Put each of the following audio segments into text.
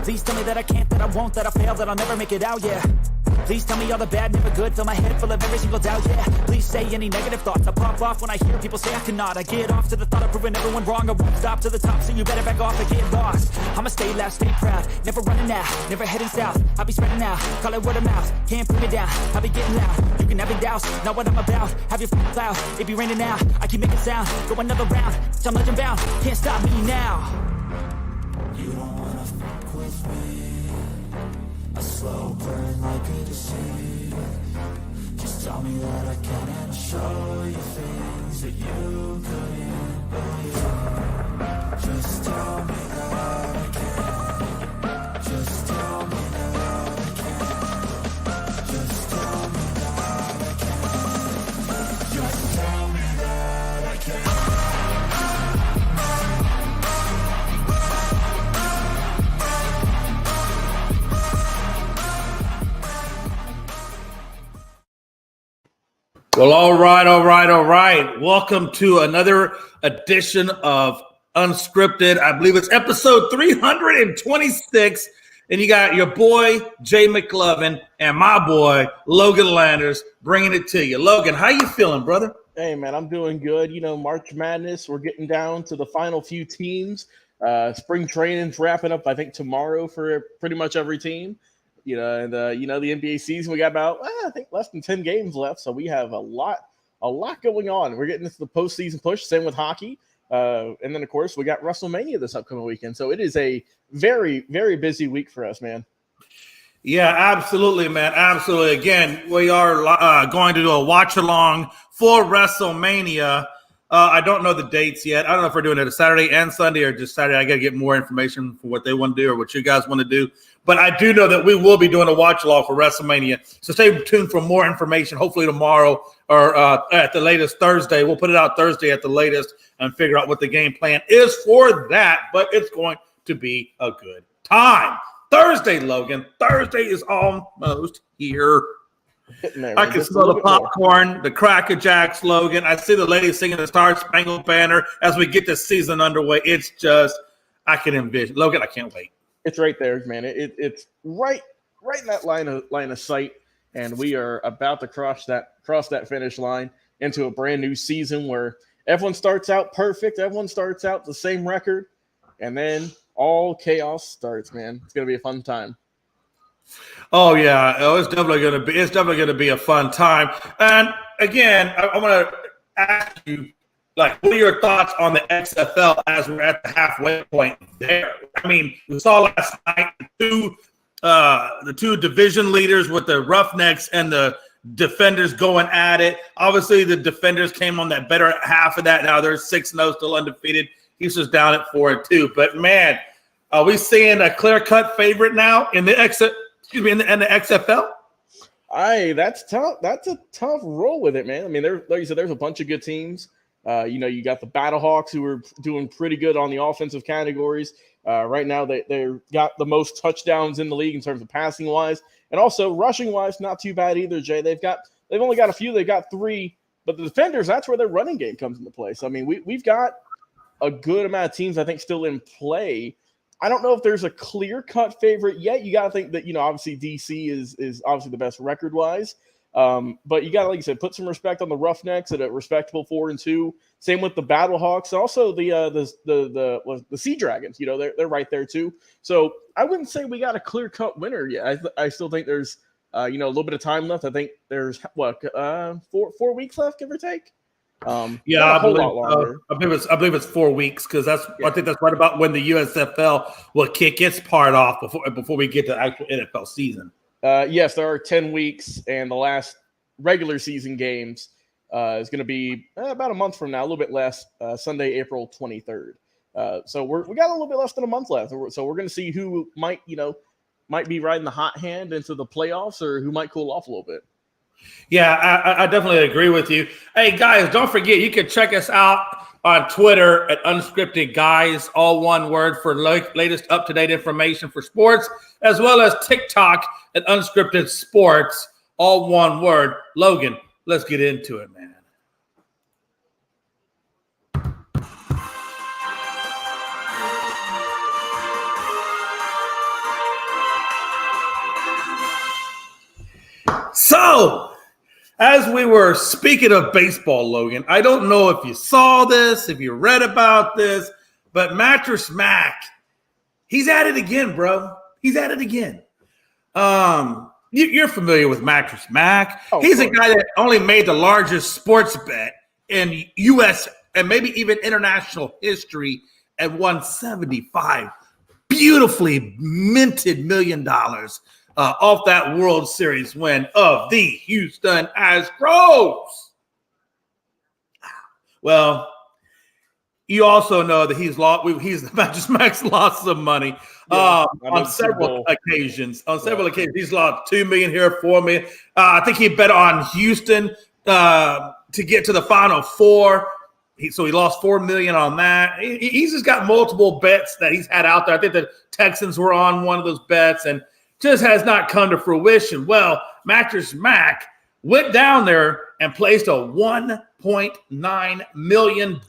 Please tell me that I can't, that I won't, that I fail, that I'll never make it out, yeah. Please tell me all the bad, never good, fill my head full of every single doubt, yeah. Please say any negative thoughts, I pop off when I hear people say I cannot. I get off to the thought of proving everyone wrong, I won't stop to the top, so you better back off and get lost. I'ma stay loud, stay proud, never running out, never heading south. I'll be spreading out, call it word of mouth, can't put me down, I'll be getting loud. You can have your doubts, not what I'm about, have your cloud, it be raining out, I keep making sound, go another round, I'm legend bound, can't stop me now. You don't wanna fuck with me, a slow burn like a disease. Just tell me that I can and I'll show you things that you couldn't believe. Just tell me that I can. Just tell me that I can. Just tell me that I can. Just tell me that I can. Well, all right. Welcome to another edition of Unscripted. I believe it's episode 326. And you got your boy, Jay McLovin, and my boy, Logan Landers, bringing it to you. Logan, how you feeling, brother? Hey, man, I'm doing good. You know, March Madness, we're getting down to the final few teams. Spring training's wrapping up, I think, tomorrow for pretty much every team. You know, and the NBA season, we got about, I think, less than 10 games left. So we have a lot going on. We're getting into the postseason push, same with hockey. And then, of course, we got WrestleMania this upcoming weekend. So it is a very, very busy week for us, man. Yeah, absolutely, man. Absolutely. Again, we are going to do a watch-along for WrestleMania. I don't know the dates yet. I don't know if we're doing it a Saturday and Sunday or just Saturday. I got to get more information for what they want to do or what you guys want to do. But I do know that we will be doing a watch-along for WrestleMania. So stay tuned for more information, hopefully tomorrow or at the latest Thursday. We'll put it out Thursday at the latest and figure out what the game plan is for that. But it's going to be a good time. Thursday, Logan. Thursday is almost here. There, I can smell the popcorn, the Cracker Jacks, Logan. I see the ladies singing the Star Spangled Banner as we get the season underway. It's just, I can envision. Logan, I can't wait. It's right there, man. It's right in that line of sight, and we are about to cross that finish line into a brand new season where everyone starts out perfect, everyone starts out the same record, and then all chaos starts, man. It's gonna be a fun time. Oh yeah, it's definitely gonna be a fun time. And again, I want to ask you, like, what are your thoughts on the XFL as we're at the halfway point there? I mean, we saw last night the two division leaders with the Roughnecks and the Defenders going at it. Obviously, the Defenders came on that better half of that. Now they're 6-0, still undefeated. Houston's down at 4-2. But man, are we seeing a clear-cut favorite now in the XFL? That's tough. That's a tough roll with it, man. I mean, like you said, there's a bunch of good teams. You got the Battlehawks who are doing pretty good on the offensive categories. Right now, they've got the most touchdowns in the league in terms of passing wise, and also rushing wise, not too bad either. Jay, they've only got a few. They've got 3, but the Defenders, that's where their running game comes into play. So I mean, we've got a good amount of teams I think still in play. I don't know if there's a clear-cut favorite yet. You got to think that, obviously DC is obviously the best record-wise. But you got to, like you said, put some respect on the Roughnecks at a respectable 4-2. Same with the Battlehawks. Also the Sea Dragons, they're right there too. So I wouldn't say we got a clear-cut winner yet. I still think there's, a little bit of time left. I think there's, 4 weeks left, give or take? I believe it's 4 weeks because I think that's right about when the USFL will kick its part off before we get to the actual NFL season. Yes, there are 10 weeks, and the last regular season games is going to be about a month from now, a little bit less, Sunday, April 23rd. So we got a little bit less than a month left. So we're going to see who might be riding the hot hand into the playoffs or who might cool off a little bit. Yeah, I definitely agree with you. Hey, guys, don't forget, you can check us out on Twitter at Unscripted Guys, all one word, for latest up-to-date information for sports, as well as TikTok at Unscripted Sports, all one word. Logan, let's get into it, man. So, as we were speaking of baseball, Logan, I don't know if you saw this, if you read about this, but Mattress Mac, he's at it again, bro. He's at it again. You're familiar with Mattress Mac. Oh, he's a guy that only made the largest sports bet in U.S. and maybe even international history and won $75 beautifully minted $1 million off that World Series win of the Houston Astros. Well, you also know that Mattress Mac's lost some money on several occasions. On several occasions, he's lost $2 million here, $4 million. I think he bet on Houston to get to the Final Four. So he lost $4 million on that. He's just got multiple bets that he's had out there. I think the Texans were on one of those bets and just has not come to fruition. Well, Mattress Mac went down there and placed a $1.9 million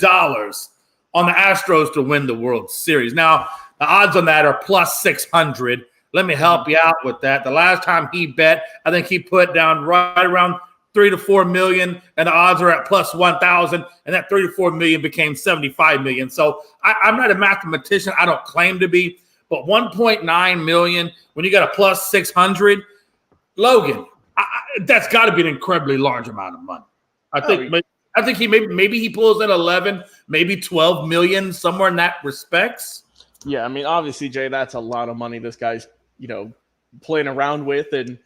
on the Astros to win the World Series. Now, the odds on that are plus 600. Let me help you out with that. The last time he bet, I think he put down right around 3 to 4 million, and the odds are at plus 1,000, and that 3 to 4 million became 75 million. So I'm not a mathematician. I don't claim to be, but 1.9 million when you got a plus 600, Logan, that's got to be an incredibly large amount of money. I think he maybe he pulls in 11, maybe 12 million, somewhere in that respects. Yeah, I mean, obviously, Jay, that's a lot of money this guy's playing around with, and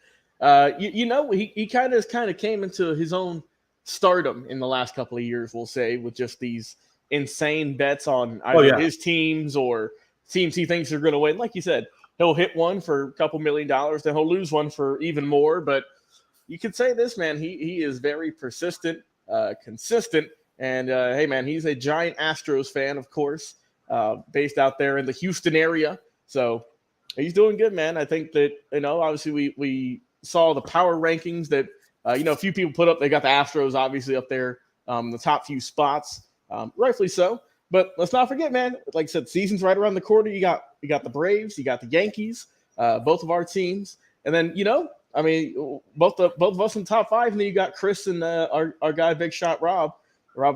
he kind of came into his own stardom in the last couple of years, we'll say, with just these insane bets on either his teams or teams he thinks are going to win. Like you said, he'll hit one for a couple $1 million, then he'll lose one for even more. But you could say this, man, he is very persistent, consistent, and hey, man, he's a giant Astros fan, of course, based out there in the Houston area. So he's doing good, man. I think that obviously we saw the power rankings that a few people put up. They got the Astros obviously up there, the top few spots, rightfully so. But let's not forget, man. Like I said, season's right around the corner. You got the Braves, you got the Yankees, both of our teams, and then both of us in the top 5. And then you got Chris and our guy, Big Shot Rob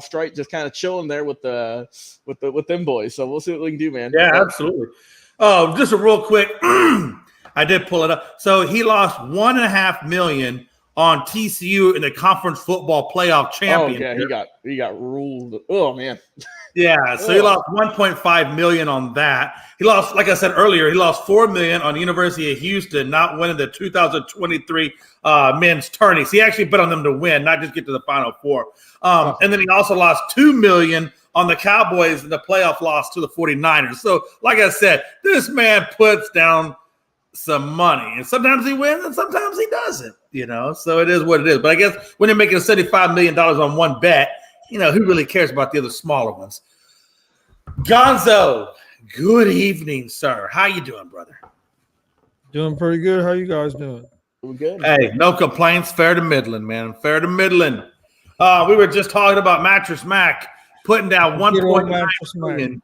Strite, just kind of chilling there with them boys. So we'll see what we can do, man. Yeah, absolutely. Oh, just a real quick. I did pull it up. So he lost $1.5 million on TCU in the conference football playoff championship. Oh, yeah, he got ruled. Oh, man. Yeah, so he lost $1.5 million on that. He lost, like I said earlier, he lost $4 million on the University of Houston not winning the 2023 men's tourneys. He actually bet on them to win, not just get to the Final Four. And then he also lost $2 million on the Cowboys in the playoff loss to the 49ers. So, like I said, this man puts down some money, and sometimes he wins and sometimes he doesn't, so it is what it is. But I guess when you're making $75 million on one bet, who really cares about the other smaller ones? Gonzo, good evening, sir. How you doing, brother? Doing pretty good. How you guys doing? We're good. Hey, no complaints. Fair to middling, man. Fair to middling. We were just talking about Mattress Mac putting down 1.9 million.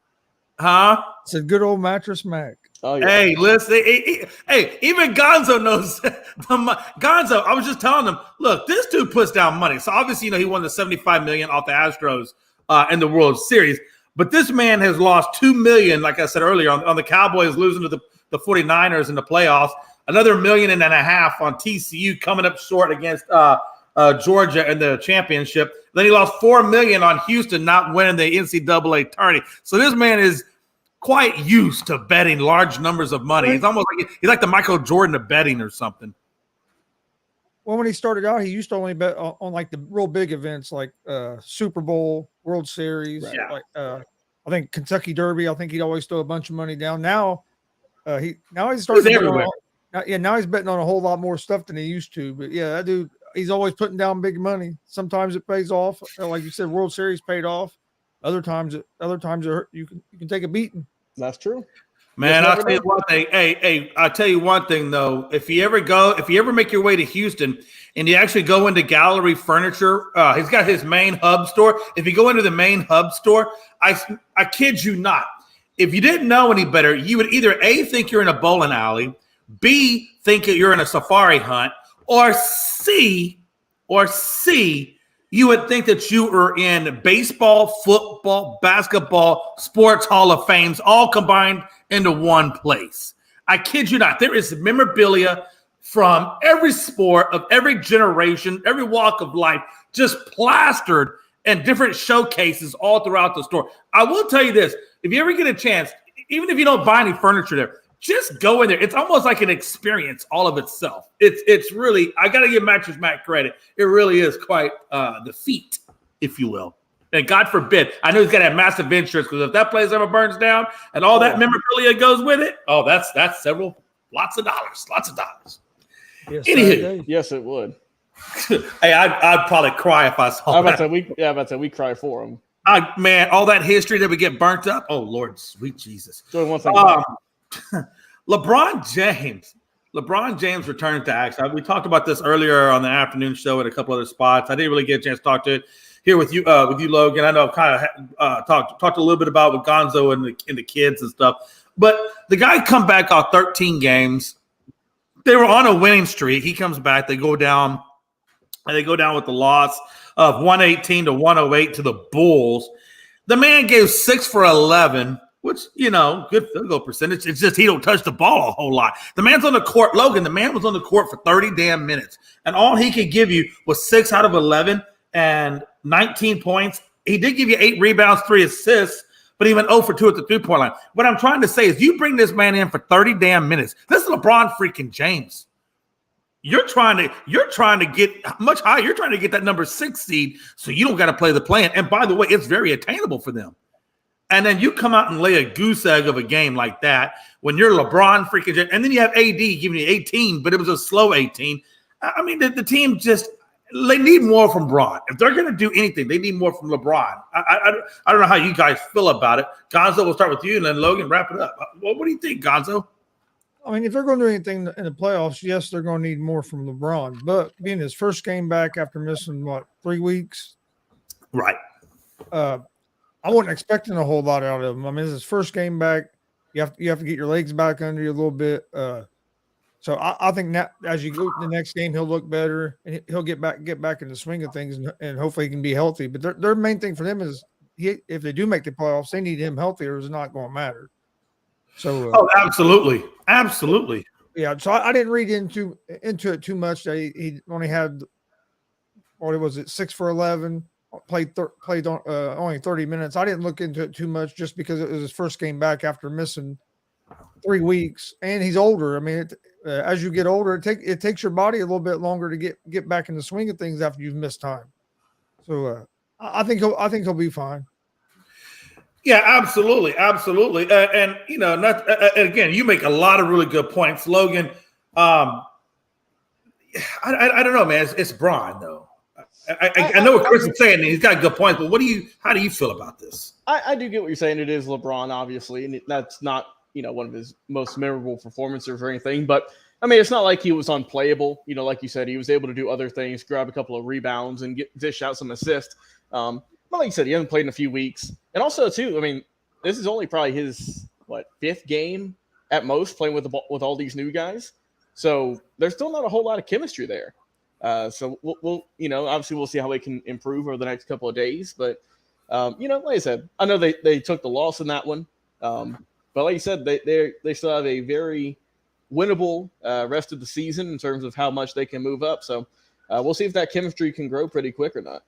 Huh? It's a good old Mattress Mac. Oh, yeah. Hey, listen. Hey, even Gonzo knows. Gonzo, I was just telling him, look, this dude puts down money. So obviously, he won the $75 million off the Astros in the World Series. But this man has lost $2 million, like I said earlier, on the Cowboys losing to the 49ers in the playoffs. Another $1.5 million on TCU coming up short against Georgia in the championship. Then he lost $4 million on Houston not winning the NCAA tourney. So this man is quite used to betting large numbers of money. He's almost like he's like the Michael Jordan of betting or something. Well, when he started out, he used to only bet on like the real big events like Super Bowl, World Series, like I think Kentucky Derby. I think he'd always throw a bunch of money down. Now he's starting everywhere. Now he's betting on a whole lot more stuff than he used to. But yeah, that dude, he's always putting down big money. Sometimes it pays off. Like you said, World Series paid off. Other times you can take a beating. That's true. Man, I'll tell you one thing. Hey, I'll tell you one thing though. If you ever make your way to Houston and you actually go into Gallery Furniture, he's got his main hub store. If you go into the main hub store, I kid you not. If you didn't know any better, you would either A, think you're in a bowling alley, B, think you're in a safari hunt, Or C, you would think that you were in baseball, football, basketball, sports hall of fames, all combined into one place. I kid you not. There is memorabilia from every sport of every generation, every walk of life, just plastered in different showcases all throughout the store. I will tell you this. If you ever get a chance, even if you don't buy any furniture there, just go in there. It's almost like an experience all of itself. It's really, I got to give Mattress Mac credit. It really is quite the feat, if you will. And God forbid, I know he's got to have massive insurance, because if that place ever burns down and all that memorabilia goes with it, that's lots of dollars. Yes, Anywho, yes, it would. Hey, I'd probably cry if I saw that. We cry for him. Man, all that history that would get burnt up. Oh, Lord, sweet Jesus. Doing one thing. LeBron James returned to action. We talked about this earlier on the afternoon show at a couple other spots. I didn't really get a chance to talk to it here with you, Logan. I know I've kind of talked a little bit about with Gonzo and the kids and stuff. But the guy come back off 13 games. They were on a winning streak. He comes back. They go down, and they go down with the loss of 118 to 108 to the Bulls. The man gave 6 for 11. Which, good field goal percentage. It's just he don't touch the ball a whole lot. The man's on the court. Logan, the man was on the court for 30 damn minutes. And all he could give you was 6 out of 11 and 19 points. He did give you 8 rebounds, 3 assists, but he went 0 for 2 at the three-point line. What I'm trying to say is you bring this man in for 30 damn minutes. This is LeBron freaking James. You're trying to get much higher. You're trying to get that number 6 seed so you don't got to play the play-in. And by the way, it's very attainable for them. And then you come out and lay a goose egg of a game like that when you're LeBron freaking James. And then you have AD giving you 18, but it was a slow 18. I mean, the team just – they need more from Bron. If they're going to do anything, they need more from LeBron. I don't know how you guys feel about it. Gonzo, we'll start with you, and then Logan, wrap it up. What do you think, Gonzo? I mean, if they're going to do anything in the playoffs, yes, they're going to need more from LeBron. But being his first game back after missing, 3 weeks? Right. I wasn't expecting a whole lot out of him. I mean, it's his first game back. You have to get your legs back under you a little bit. So I think now, as you go to the next game, he'll look better and he'll get back in the swing of things, and hopefully he can be healthy. But their main thing for them is if they do make the playoffs, they need him healthy, or it's not going to matter. So absolutely. Yeah. So I didn't read into it too much. He only had 6 for 11. Played only 30 minutes. I didn't look into it too much just because it was his first game back after missing 3 weeks, and he's older. I mean, as you get older, it takes your body a little bit longer to get back in the swing of things after you've missed time. So I think he'll be fine. Yeah, absolutely. And again, you make a lot of really good points, Logan. I don't know, man. It's Bron though. I know what Chris is saying, and he's got good points, but how do you feel about this? I do get what you're saying. It is LeBron, obviously, and that's not, one of his most memorable performances or anything, but I mean, it's not like he was unplayable. Like you said, he was able to do other things, grab a couple of rebounds and dish out some assists. But like you said, he hasn't played in a few weeks. And also, too, I mean, this is only probably his, 5th game at most playing with with all these new guys. So there's still not a whole lot of chemistry there. So we'll obviously we'll see how they can improve over the next couple of days. But, like I said, I know they took the loss in that one. But like you said, they still have a very winnable rest of the season in terms of how much they can move up. So we'll see if that chemistry can grow pretty quick or not.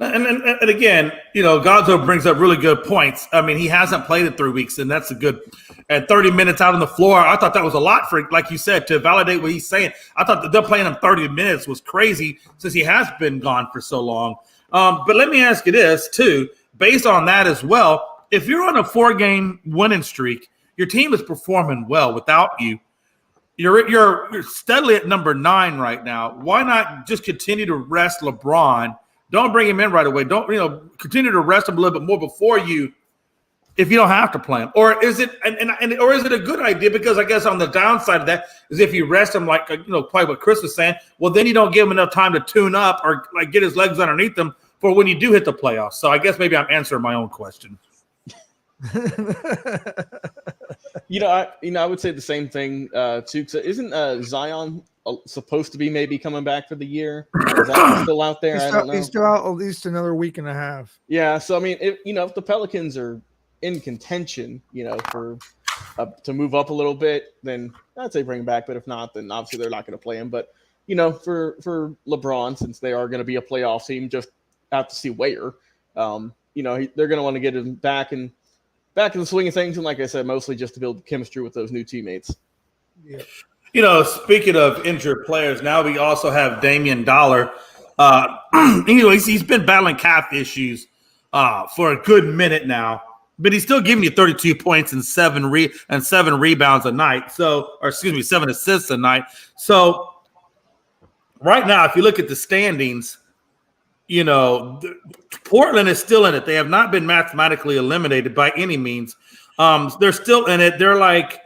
And again, Gonzo brings up really good points. I mean, he hasn't played in 3 weeks, and that's a good – and 30 minutes out on the floor, I thought that was a lot for, like you said, to validate what he's saying. I thought that they're playing him 30 minutes was crazy since he has been gone for so long. But let me ask you this, too. Based on that as well, if you're on a 4-game winning streak, your team is performing well without you. You're steadily at number 9 right now. Why not just continue to rest LeBron? Don't bring him in right away. Don't continue to rest him a little bit more before you, if you don't have to play him. Or is it or is it a good idea? Because I guess on the downside of that is if you rest him, like quite what Chris was saying, well then you don't give him enough time to tune up or get his legs underneath him for when you do hit the playoffs. So I guess maybe I'm answering my own question. I would say the same thing too. Because isn't Zion supposed to be maybe coming back for the year. Is that still out there? I don't know. He's still out at least another week and a half. Yeah, so I mean, if the Pelicans are in contention, for to move up a little bit, then I'd say bring him back. But if not, then obviously they're not going to play him. But for LeBron, since they are going to be a playoff team, just have to see where. They're going to want to get him back in the swing of things, and like I said, mostly just to build chemistry with those new teammates. Yeah. Speaking of injured players, now we also have Damian Dollar. He's been battling calf issues for a good minute now, but he's still giving you 32 points and 7 rebounds a night. 7 assists a night. So right now, if you look at the standings, Portland is still in it. They have not been mathematically eliminated by any means. They're still in it. They're like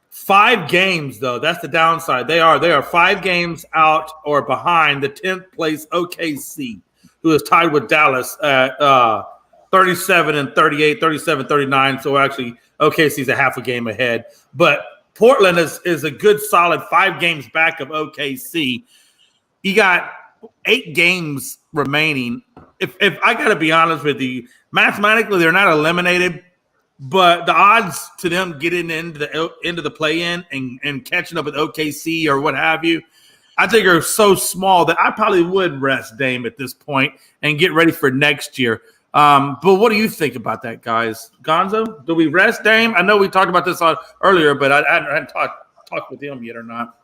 5 games, though. That's the downside. They are 5 games out or behind the 10th place OKC, who is tied with Dallas at 37 and 38, 37, 39. So actually, OKC's a half a game ahead. But Portland is a good solid 5 games back of OKC. You got 8 games remaining. If I got to be honest with you, mathematically they're not eliminated, but the odds to them getting into the play-in and catching up with OKC or what have you, I think are so small that I probably would rest Dame at this point and get ready for next year. But what do you think about that, guys? Gonzo, do we rest Dame? I know we talked about this earlier, but I hadn't talked with him yet or not.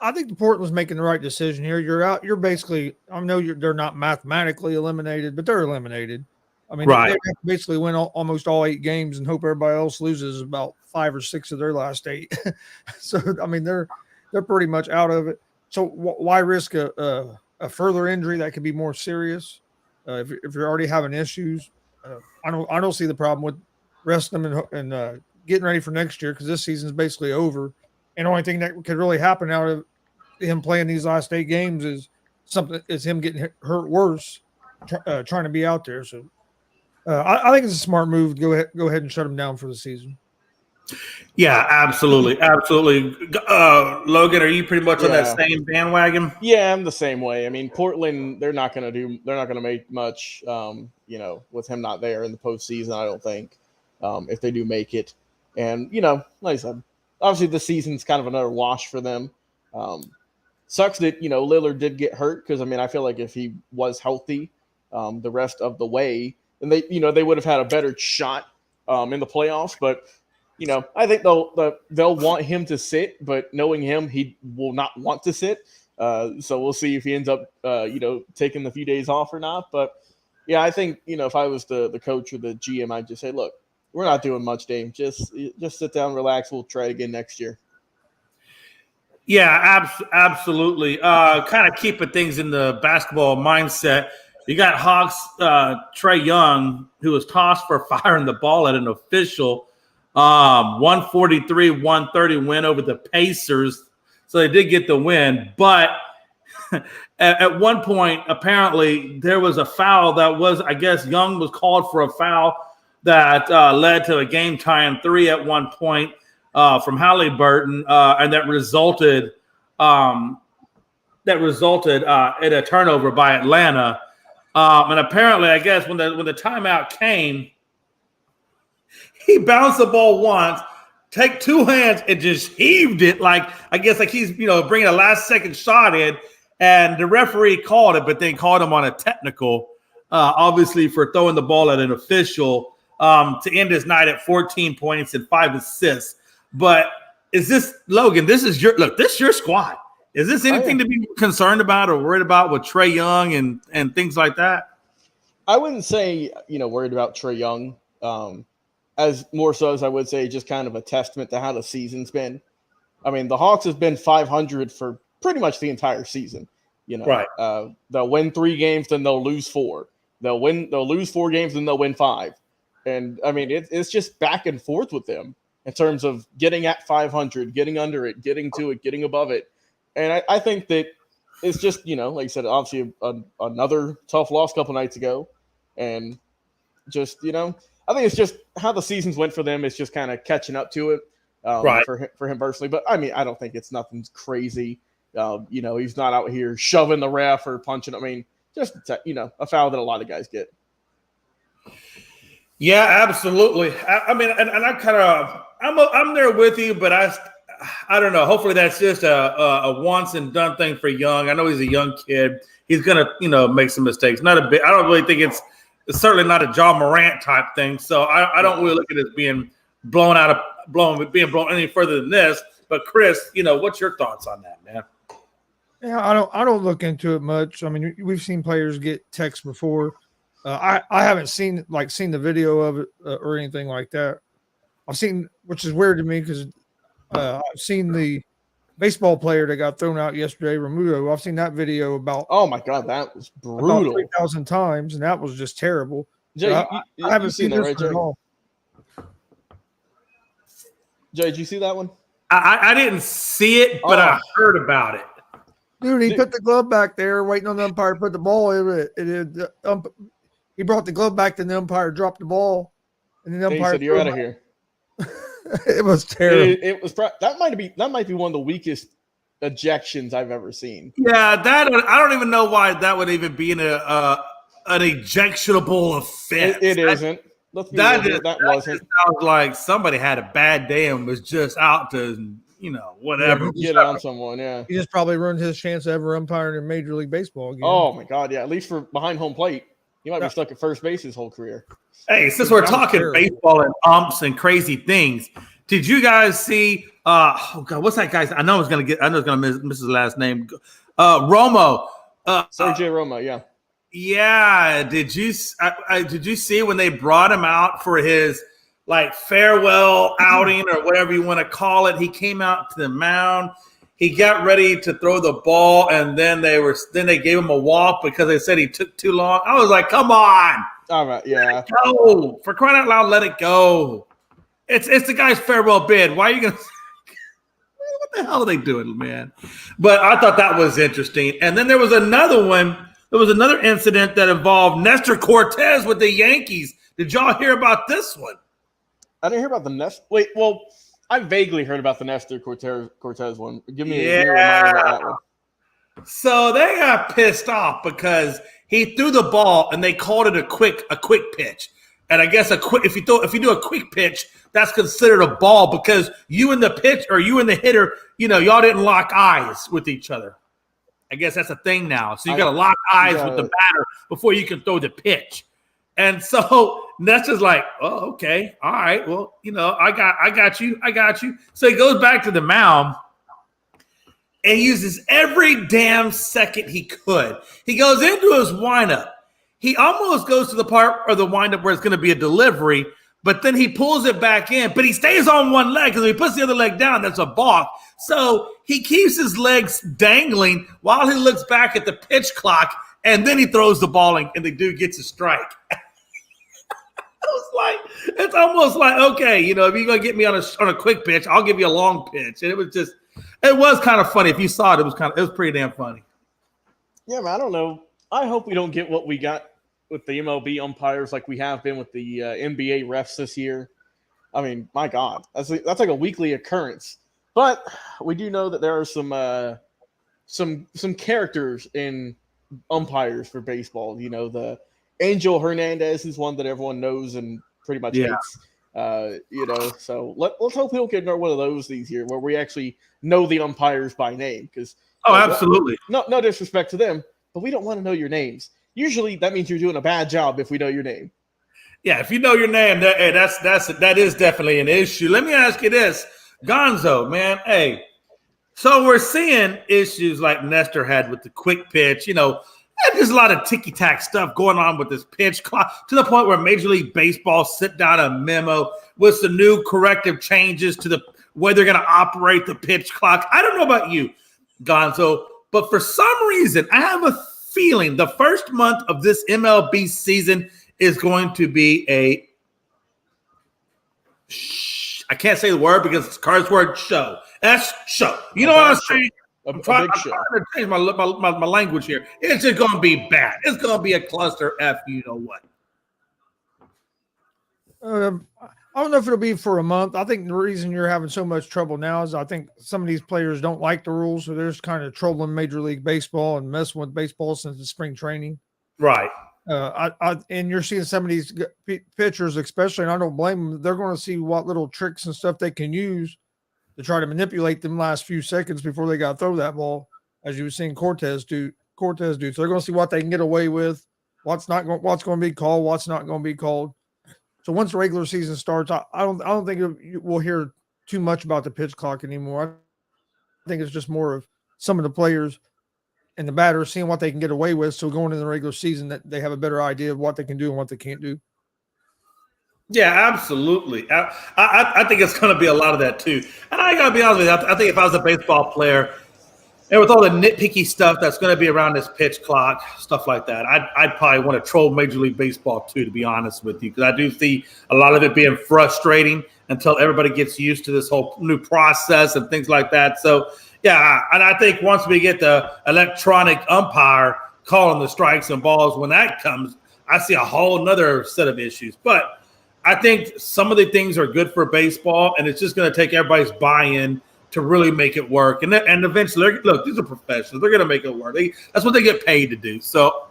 I think the Portland's making the right decision here. You're out. You're basically. I know they're not mathematically eliminated, but they're eliminated. I mean, right. They have to basically win almost all 8 games and hope everybody else loses about 5 or 6 of their last 8. So I mean, they're pretty much out of it. So why risk a further injury that could be more serious if you're already having issues? I don't see the problem with resting them and getting ready for next year, because this season's basically over. And the only thing that could really happen out of him playing these last 8 games is him getting hurt worse, trying to be out there. So I think it's a smart move to go ahead and shut him down for the season. Yeah, absolutely. Logan, are you pretty much on that same bandwagon? Yeah, I'm the same way. I mean, Portland, they're not going to make much, with him not there in the postseason, I don't think, if they do make it. And, like I said, obviously the season's kind of another wash for them. Sucks that, Lillard did get hurt, because, I mean, I feel like if he was healthy the rest of the way, then they would have had a better shot in the playoffs. But, I think they'll want him to sit, but knowing him, he will not want to sit. So we'll see if he ends up, taking the few days off or not. But, yeah, I think, if I was the coach or the GM, I'd just say, look, we're not doing much, Dame. Just sit down, relax. We'll try it again next year. Yeah, absolutely. Kind of keeping things in the basketball mindset. You got Hawks Trae Young, who was tossed for firing the ball at an official. 143-130 win over the Pacers. So they did get the win. But at one point, apparently, there was a foul that was, I guess, Young was called for a foul that led to a game-tying 3 at one point from Halliburton, and that resulted in a turnover by Atlanta. And apparently, I guess when the timeout came, he bounced the ball once, take 2 hands, and just heaved it like he's bringing a last-second shot in, and the referee called it, but then called him on a technical, obviously for throwing the ball at an official. To end his night at 14 points and 5 assists. But is this, Logan, this is your squad. Is this anything to be concerned about or worried about with Trae Young and things like that? I wouldn't say, worried about Trae Young, as more so as I would say just kind of a testament to how the season's been. I mean, the Hawks have been 500 for pretty much the entire season. Right. They'll win 3 games, then they'll lose 4. They'll lose 4 games, then they'll win 5. And, I mean, it's just back and forth with them in terms of getting at 500, getting under it, getting to it, getting above it. And I think that it's just, like I said, obviously another tough loss a couple nights ago. And just, I think it's just how the seasons went for them. It's just kind of catching up to it. Right. for him personally. But I mean, I don't think it's nothing crazy. You know, he's not out here shoving the ref or punching. I mean, just a foul that a lot of guys get. Yeah, absolutely. I mean, and I kind of I'm there with you, but I don't know. Hopefully, that's just a once and done thing for Young. I know he's a young kid. He's gonna make some mistakes. Not a bit. I don't really think it's certainly not a John Morant type thing. So I don't really look at it being blown any further than this. But Chris, what's your thoughts on that, man? Yeah, I don't look into it much. I mean, we've seen players get texts before. I haven't seen the video of it or anything like that. I've seen, which is weird to me because I've seen the baseball player that got thrown out yesterday, Remuto. I've seen that video about. Oh my God, that was brutal. 3,000 times, and that was just terrible. Jay, I haven't seen that right, Jay? At all. Jay, did you see that one? I didn't see it, but I heard about it. Dude, he put the glove back there, waiting on the umpire to put the ball in it. He brought the glove back, and the umpire dropped the ball, and the umpire said, "You're out of here." It was terrible. It was that might be one of the weakest ejections I've ever seen. Yeah, I don't even know why that would even be an ejectionable offense. It isn't. That wasn't. Sounds like somebody had a bad day and was just out to whatever. Get on someone. Yeah, he just probably ruined his chance of ever umpiring in Major League Baseball again. Oh my God, yeah. At least for behind home plate, he might be stuck at first base his whole career. Hey, since we're talking baseball and umps and crazy things, did you guys see? Oh God, what's that guy's? I know it's gonna miss his last name. Romo. Sergio Romo. Yeah. Yeah. Did you see when they brought him out for his farewell outing or whatever you want to call it? He came out to the mound. He got ready to throw the ball, and then they gave him a walk because they said he took too long. I was like, come on. All right, yeah. Let it go. For crying out loud, let it go. It's the guy's farewell bid. Why are you going to – what the hell are they doing, man? But I thought that was interesting. And then there was another one. There was another incident that involved Nestor Cortez with the Yankees. Did y'all hear about this one? I didn't hear about the Nestor – wait, well – I vaguely heard about the Nestor Cortez one. Give me a reminder about that one. So they got pissed off because he threw the ball and they called it a quick pitch. And I guess if you do a quick pitch, that's considered a ball because you and the pitch or you and the hitter, y'all didn't lock eyes with each other. I guess that's a thing now. So you got to lock eyes with the batter before you can throw the pitch. And so Nestor's like, oh, okay. All right. Well, I got you. So he goes back to the mound and uses every damn second he could. He goes into his windup. He almost goes to the part of the windup where it's going to be a delivery, but then he pulls it back in, but he stays on one leg because if he puts the other leg down, that's a balk. So he keeps his legs dangling while he looks back at the pitch clock, and then he throws the ball and the dude gets a strike. It's almost like, okay, if you're gonna get me on a quick pitch, I'll give you a long pitch. And it was kind of funny. If you saw it, it was pretty damn funny. Yeah, man, I don't know. I hope we don't get what we got with the MLB umpires like we have been with the NBA refs this year. I mean, my God, that's like a weekly occurrence. But we do know that there are some characters in umpires for baseball. The Angel Hernandez is one that everyone knows and pretty much hates. So let's hope we don't get one of those these year where we actually know the umpires by name. Because absolutely, no disrespect to them, but we don't want to know your names. Usually, that means you're doing a bad job if we know your name. Yeah, if you know your name, that is definitely an issue. Let me ask you this, Gonzo, man. Hey, so we're seeing issues like Nestor had with the quick pitch. There's a lot of ticky-tack stuff going on with this pitch clock to the point where Major League Baseball sent down a memo with some new corrective changes to the way they're going to operate the pitch clock. I don't know about you, Gonzo, but for some reason, I have a feeling the first month of this MLB season is going to be I can't say the word because it's Car's word show. That's show. You know what I'm saying? I'm trying to change my language here. It's just going to be bad. It's going to be a cluster F, you know what. I don't know if it'll be for a month. I think the reason you're having so much trouble now is I think some of these players don't like the rules, so they're just kind of trolling Major League Baseball and messing with baseball since the spring training. Right. And you're seeing some of these pitchers, especially, and I don't blame them. They're going to see what little tricks and stuff they can use to try to manipulate them last few seconds before they got to throw that ball, as you were seeing Cortez do. So they're going to see what they can get away with, what's going to be called, what's not going to be called. So once the regular season starts, I don't think we'll hear too much about the pitch clock anymore. I think it's just more of some of the players and the batters seeing what they can get away with. So going into the regular season, that they have a better idea of what they can do and what they can't do. Yeah, absolutely. I think it's going to be a lot of that too. And I got to be honest with you, I think if I was a baseball player, and with all the nitpicky stuff that's going to be around this pitch clock, stuff like that, I'd probably want to troll Major League Baseball too, to be honest with you, because I do see a lot of it being frustrating until everybody gets used to this whole new process and things like that. So, yeah, and I think once we get the electronic umpire calling the strikes and balls, when that comes, I see a whole nother set of issues. But I think some of the things are good for baseball, and it's just going to take everybody's buy-in to really make it work. And eventually, look, these are professionals. They're going to make it work. That's what they get paid to do. So,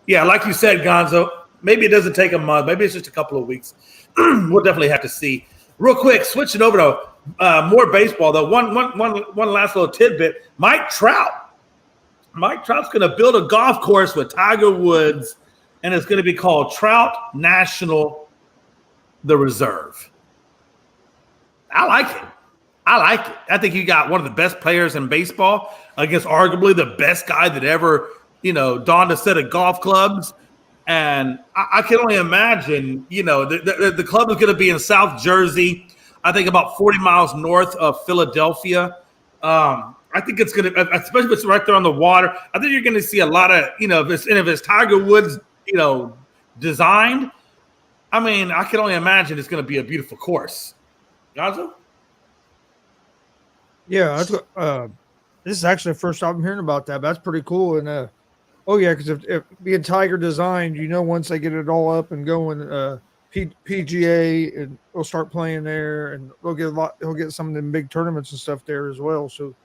yeah, like you said, Gonzo, maybe it doesn't take a month. Maybe it's just a couple of weeks. We'll definitely have to see. Real quick, switching over to more baseball, though. One last little tidbit. Mike Trout's going to build a golf course with Tiger Woods, and it's going to be called Trout National The Reserve. I like it. I think you got one of the best players in baseball against arguably the best guy that ever, donned a set of golf clubs. And I can only imagine, the club is going to be in South Jersey, I think about 40 miles north of Philadelphia. I think it's going to, especially if it's right there on the water, I think you're going to see a lot of, if it's Tiger Woods, designed, I mean, I can only imagine it's going to be a beautiful course. Gonzo? Yeah, this is actually the first time I'm hearing about that. But that's pretty cool. And because if being Tiger designed, once they get it all up and going, PGA and they'll start playing there, and he'll get some of them big tournaments and stuff there as well. So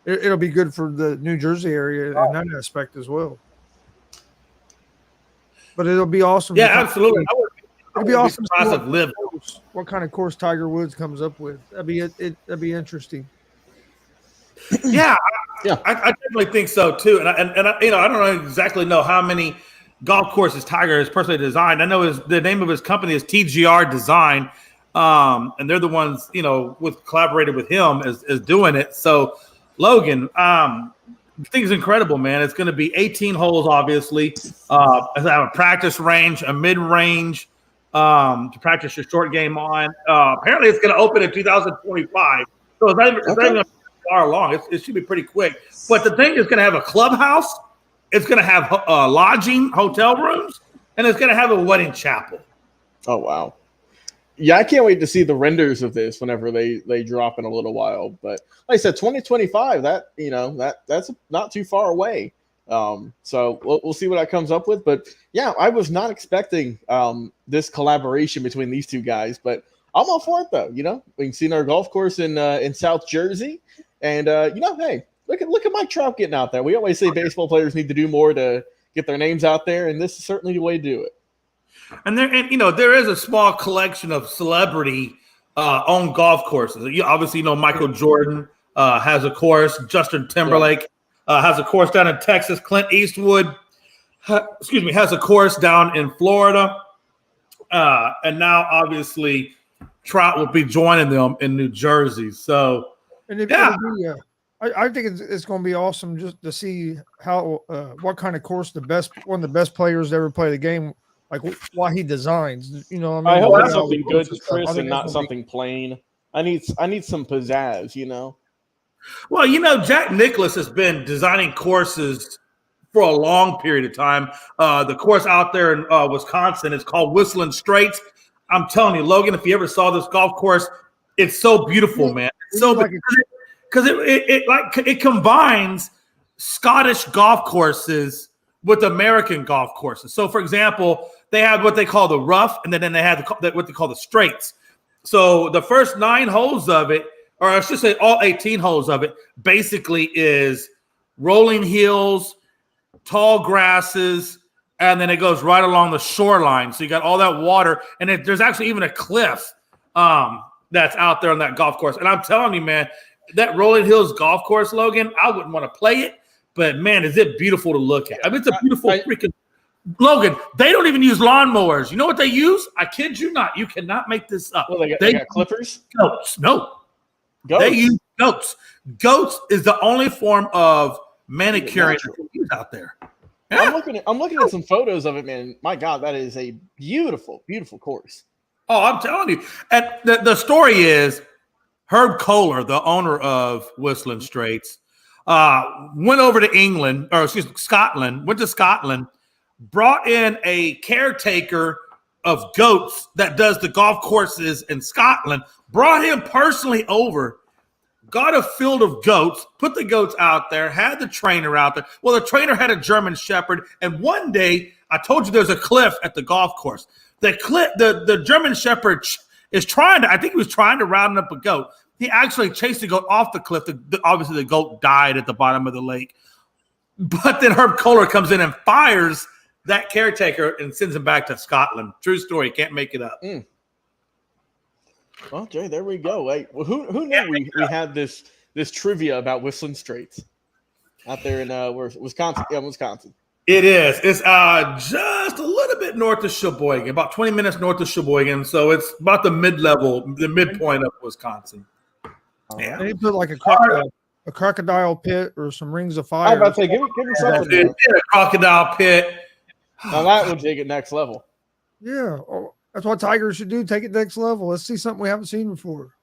it'll be good for the New Jersey area in that aspect as well. But it'll be awesome. Yeah, absolutely. It'll be awesome. What kind of course Tiger Woods comes up with? That'd be interesting. Yeah, I definitely think so too. And I don't exactly know how many golf courses Tiger has personally designed. I know the name of his company is TGR Design, and they're the ones collaborated with him as doing it. So, Logan, the thing's incredible, man. It's going to be 18 holes, obviously. I have a practice range, a mid range to practice your short game on. Apparently, it's going to open in 2025. So it's not even far along. It should be pretty quick. But the thing is going to have a clubhouse. It's going to have lodging, hotel rooms, and it's going to have a wedding chapel. Oh, wow. Yeah, I can't wait to see the renders of this whenever they drop in a little while. But like I said, 2025, that's not too far away. So we'll see what that comes up with. But yeah, I was not expecting this collaboration between these two guys, but I'm all for it though. We can see our golf course in South Jersey, and hey, look at Mike Trout getting out there. We always say baseball players need to do more to get their names out there, and this is certainly the way to do it. And there is a small collection of celebrity owned golf courses. Obviously, Michael Jordan has a course. Justin Timberlake has a course down in Texas. Clint Eastwood, has a course down in Florida. And now, obviously, Trout will be joining them in New Jersey. So, I think it's going to be awesome just to see how what kind of course one of the best players to ever play the game, like why he designs. I hope it's something good, Chris, and not something plain. I need some pizzazz. Well, Jack Nicklaus has been designing courses for a long period of time. The course out there in Wisconsin is called Whistling Straits. I'm telling you, Logan, if you ever saw this golf course, it's so beautiful, man. It's so because it combines Scottish golf courses with American golf courses. So, for example, they have what they call the rough, and then they have what they call the straights. So the first 9 holes of it, or I should say all 18 holes of it, basically is rolling hills, tall grasses, and then it goes right along the shoreline. So you got all that water, and there's actually even a cliff that's out there on that golf course. And I'm telling you, man, that Rolling Hills golf course, Logan, I wouldn't want to play it, but man, is it beautiful to look at. I mean, it's a beautiful freaking Logan. They don't even use lawnmowers. You know what they use? I kid you not. You cannot make this up. Well, they got clippers? Goats. No. Goats. They use goats. Goats is the only form of manicuring out there. Yeah. I'm looking at some photos of it, man. My God, that is a beautiful, beautiful course. Oh, I'm telling you. And the story is Herb Kohler, the owner of Whistling Straits, went over to Scotland, went to Scotland, brought in a caretaker of goats that does the golf courses in Scotland, brought him personally over, got a field of goats, put the goats out there, had the trainer out there. Well, the trainer had a German Shepherd, and one day, I told you there's a cliff at the golf course. The German Shepherd is I think he was trying to round up a goat. He actually chased the goat off the cliff. Obviously, the goat died at the bottom of the lake. But then Herb Kohler comes in and fires that caretaker and sends him back to Scotland. True story. Can't make it up. Well, Jay, there we go. Hey, well, who knew we had this trivia about Whistling Straits out there in Wisconsin? Yeah, Wisconsin. It is. It's just a little bit north of Sheboygan, about 20 minutes north of Sheboygan. So it's about the midpoint of Wisconsin. Yeah. They put like a crocodile pit or some rings of fire. I was about to say, give me something. A crocodile pit. Now that would take it next level. Yeah. That's what Tigers should do. Take it next level. Let's see something we haven't seen before.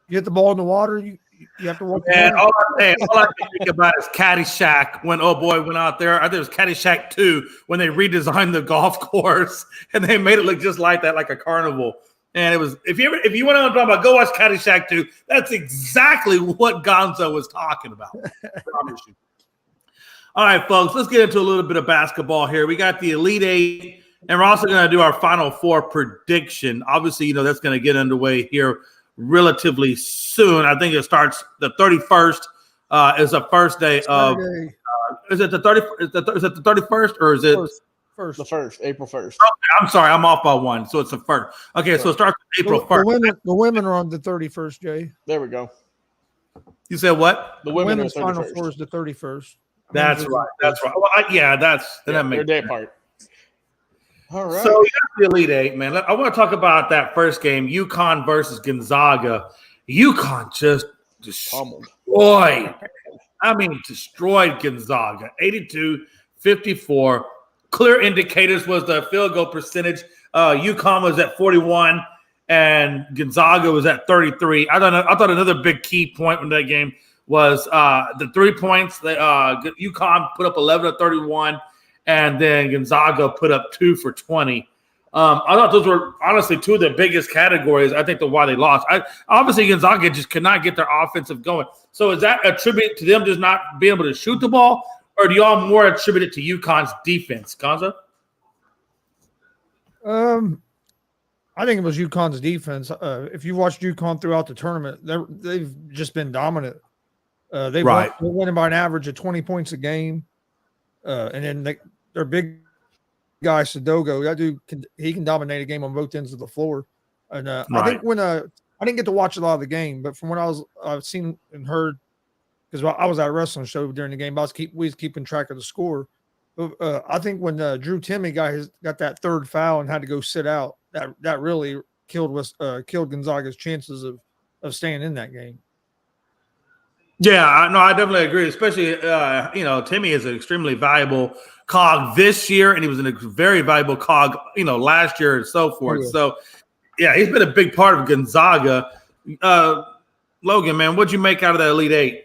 You hit the ball in the water, you have to walk. And all I can think about is Caddyshack when went out there. I think it was Caddyshack 2 when they redesigned the golf course and they made it look just like that, like a carnival. And it was if you want to talk about, go watch Caddyshack 2. That's exactly what Gonzo was talking about. I promise you. All right, folks, let's get into a little bit of basketball here. We got the Elite Eight, and we're also going to do our Final Four prediction. Obviously, that's going to get underway here relatively soon. I think it starts the 31st is the first day of is it the 30th? Is it the 31st or is it first? The first, April 1st. Okay, I'm sorry, I'm off by one, so it's the first. Okay, so it starts April 1st. The women are on the 31st, Jay. There we go. You said what? The women's Final Four is the 31st. That's right. That's right. Well, that makes their day part. All right. So you got the Elite Eight, man. I want to talk about that first game, UConn versus Gonzaga. UConn just destroyed Gonzaga, 82-54. Clear indicators was the field goal percentage. UConn was at 41, and Gonzaga was at 33. I thought another big key point in that game was the 3 points that UConn put up 11 of 31. And then Gonzaga put up 2 for 20. I thought those were honestly two of the biggest categories. I think why they lost. Obviously, Gonzaga just could not get their offensive going. So is that attributed to them just not being able to shoot the ball, or do y'all more attribute it to UConn's defense, Gonza? I think it was UConn's defense. If you watched UConn throughout the tournament, they've just been dominant. They're winning by an average of 20 points a game. And then their big guy Sadogo, that dude can dominate a game on both ends of the floor. And I think when I didn't get to watch a lot of the game, but from what I've seen and heard, because I was at a wrestling show during the game, we was keeping track of the score. But I think when Drew Timme got that third foul and had to go sit out, that really killed Gonzaga's chances of staying in that game. Yeah, I definitely agree. Especially, Timme is an extremely valuable cog this year, and he was a very valuable cog, last year and so forth. Oh, yeah. So, yeah, he's been a big part of Gonzaga. Logan, man, what'd you make out of that Elite Eight?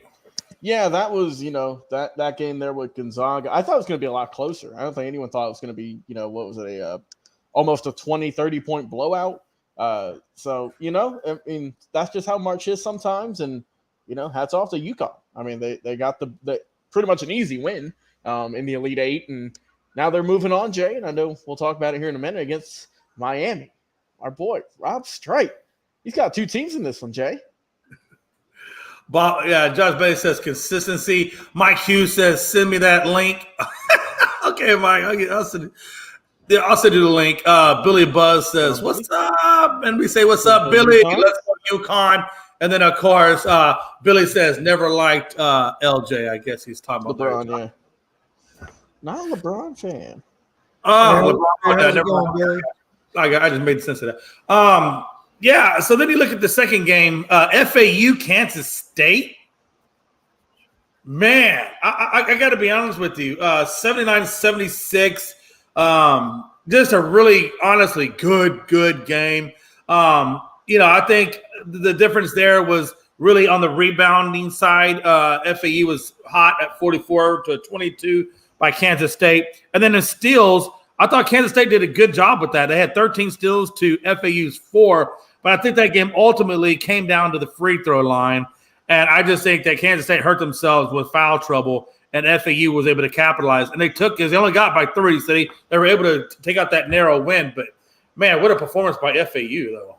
Yeah, that was, that game there with Gonzaga. I thought it was going to be a lot closer. I don't think anyone thought it was going to be, what was it, almost a 20, 30-point blowout. So, I mean, that's just how March is sometimes, and hats off to UConn. I mean, they got the pretty much an easy win in the Elite Eight, and now they're moving on, Jay. And I know we'll talk about it here in a minute against Miami. Our boy Rob Strite He's got two teams in this one, Jay. Bob, yeah, Josh Bay says consistency. Mike Hughes says, send me that link. Okay, Mike, I'll send you the link. Billy Buzz says, what's up? And we say, what's up, Billy? Let's go UConn. And then, of course, Billy says, never liked LJ. I guess he's talking about LeBron, yeah. Not a LeBron fan. Oh, LeBron. I just made sense of that. Yeah, so then you look at the second game, FAU, Kansas State. Man, I got to be honest with you, 79-76. Just a really, honestly, good game. I think the difference there was really on the rebounding side. FAU was hot at 44-22 by Kansas State. And then in steals, I thought Kansas State did a good job with that. They had 13 steals to FAU's 4. But I think that game ultimately came down to the free throw line. And I just think that Kansas State hurt themselves with foul trouble, and FAU was able to capitalize. And they only got by 3, so they were able to take out that narrow win. But, man, what a performance by FAU, though.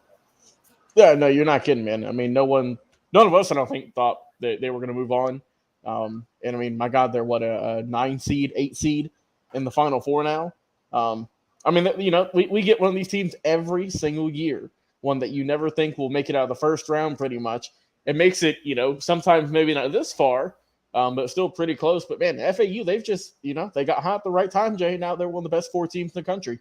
Yeah, no, you're not kidding, man. I mean, none of us, I don't think, thought that they were going to move on. And, I mean, my God, they're, a 9 seed, 8 seed in the Final Four now. I mean, we get one of these teams every single year. One that you never think will make it out of the first round pretty much. It makes it, sometimes maybe not this far, but still pretty close. But, man, FAU, they've just, they got hot at the right time, Jay. Now they're one of the best 4 teams in the country.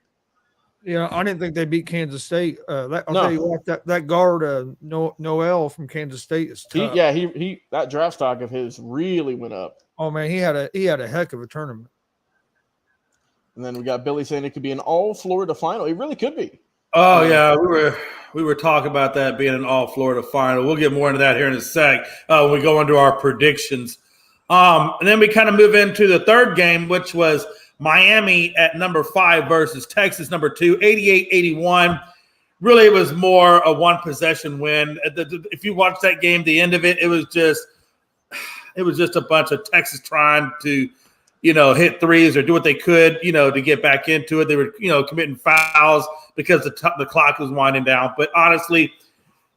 Yeah, I didn't think they beat Kansas State. I'll tell you what, that guard, Noel from Kansas State is tough. He that draft stock of his really went up. Oh, man, he had a heck of a tournament. And then we got Billy saying it could be an all-Florida final. It really could be. Oh, yeah, we were talking about that being an all-Florida final. We'll get more into that here in a sec when we go into our predictions. And then we kind of move into the third game, which was Miami at number 5 versus Texas, number 2, 88-81. Really, it was more a one-possession win. If you watch that game, the end of it, it was just a bunch of Texas trying to – hit threes or do what they could, to get back into it. They were, committing fouls because the clock was winding down. But honestly,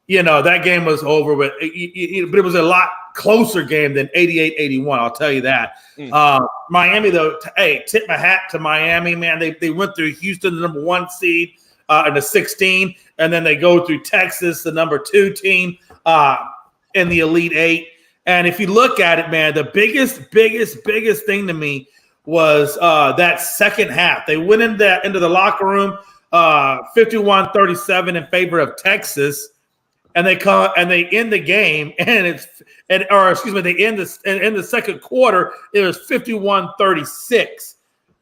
that game was over with. But it was a lot closer game than 88-81. I'll tell you that. Miami, though, tip my hat to Miami, man. They went through Houston, the number 1 seed, in the 16, and then they go through Texas, the number 2 team, in the Elite 8. And if you look at it, man, the biggest thing to me was that second half. They went into the locker room 51-37 in favor of Texas, and they end the game, and they end the second quarter. It was 51-36.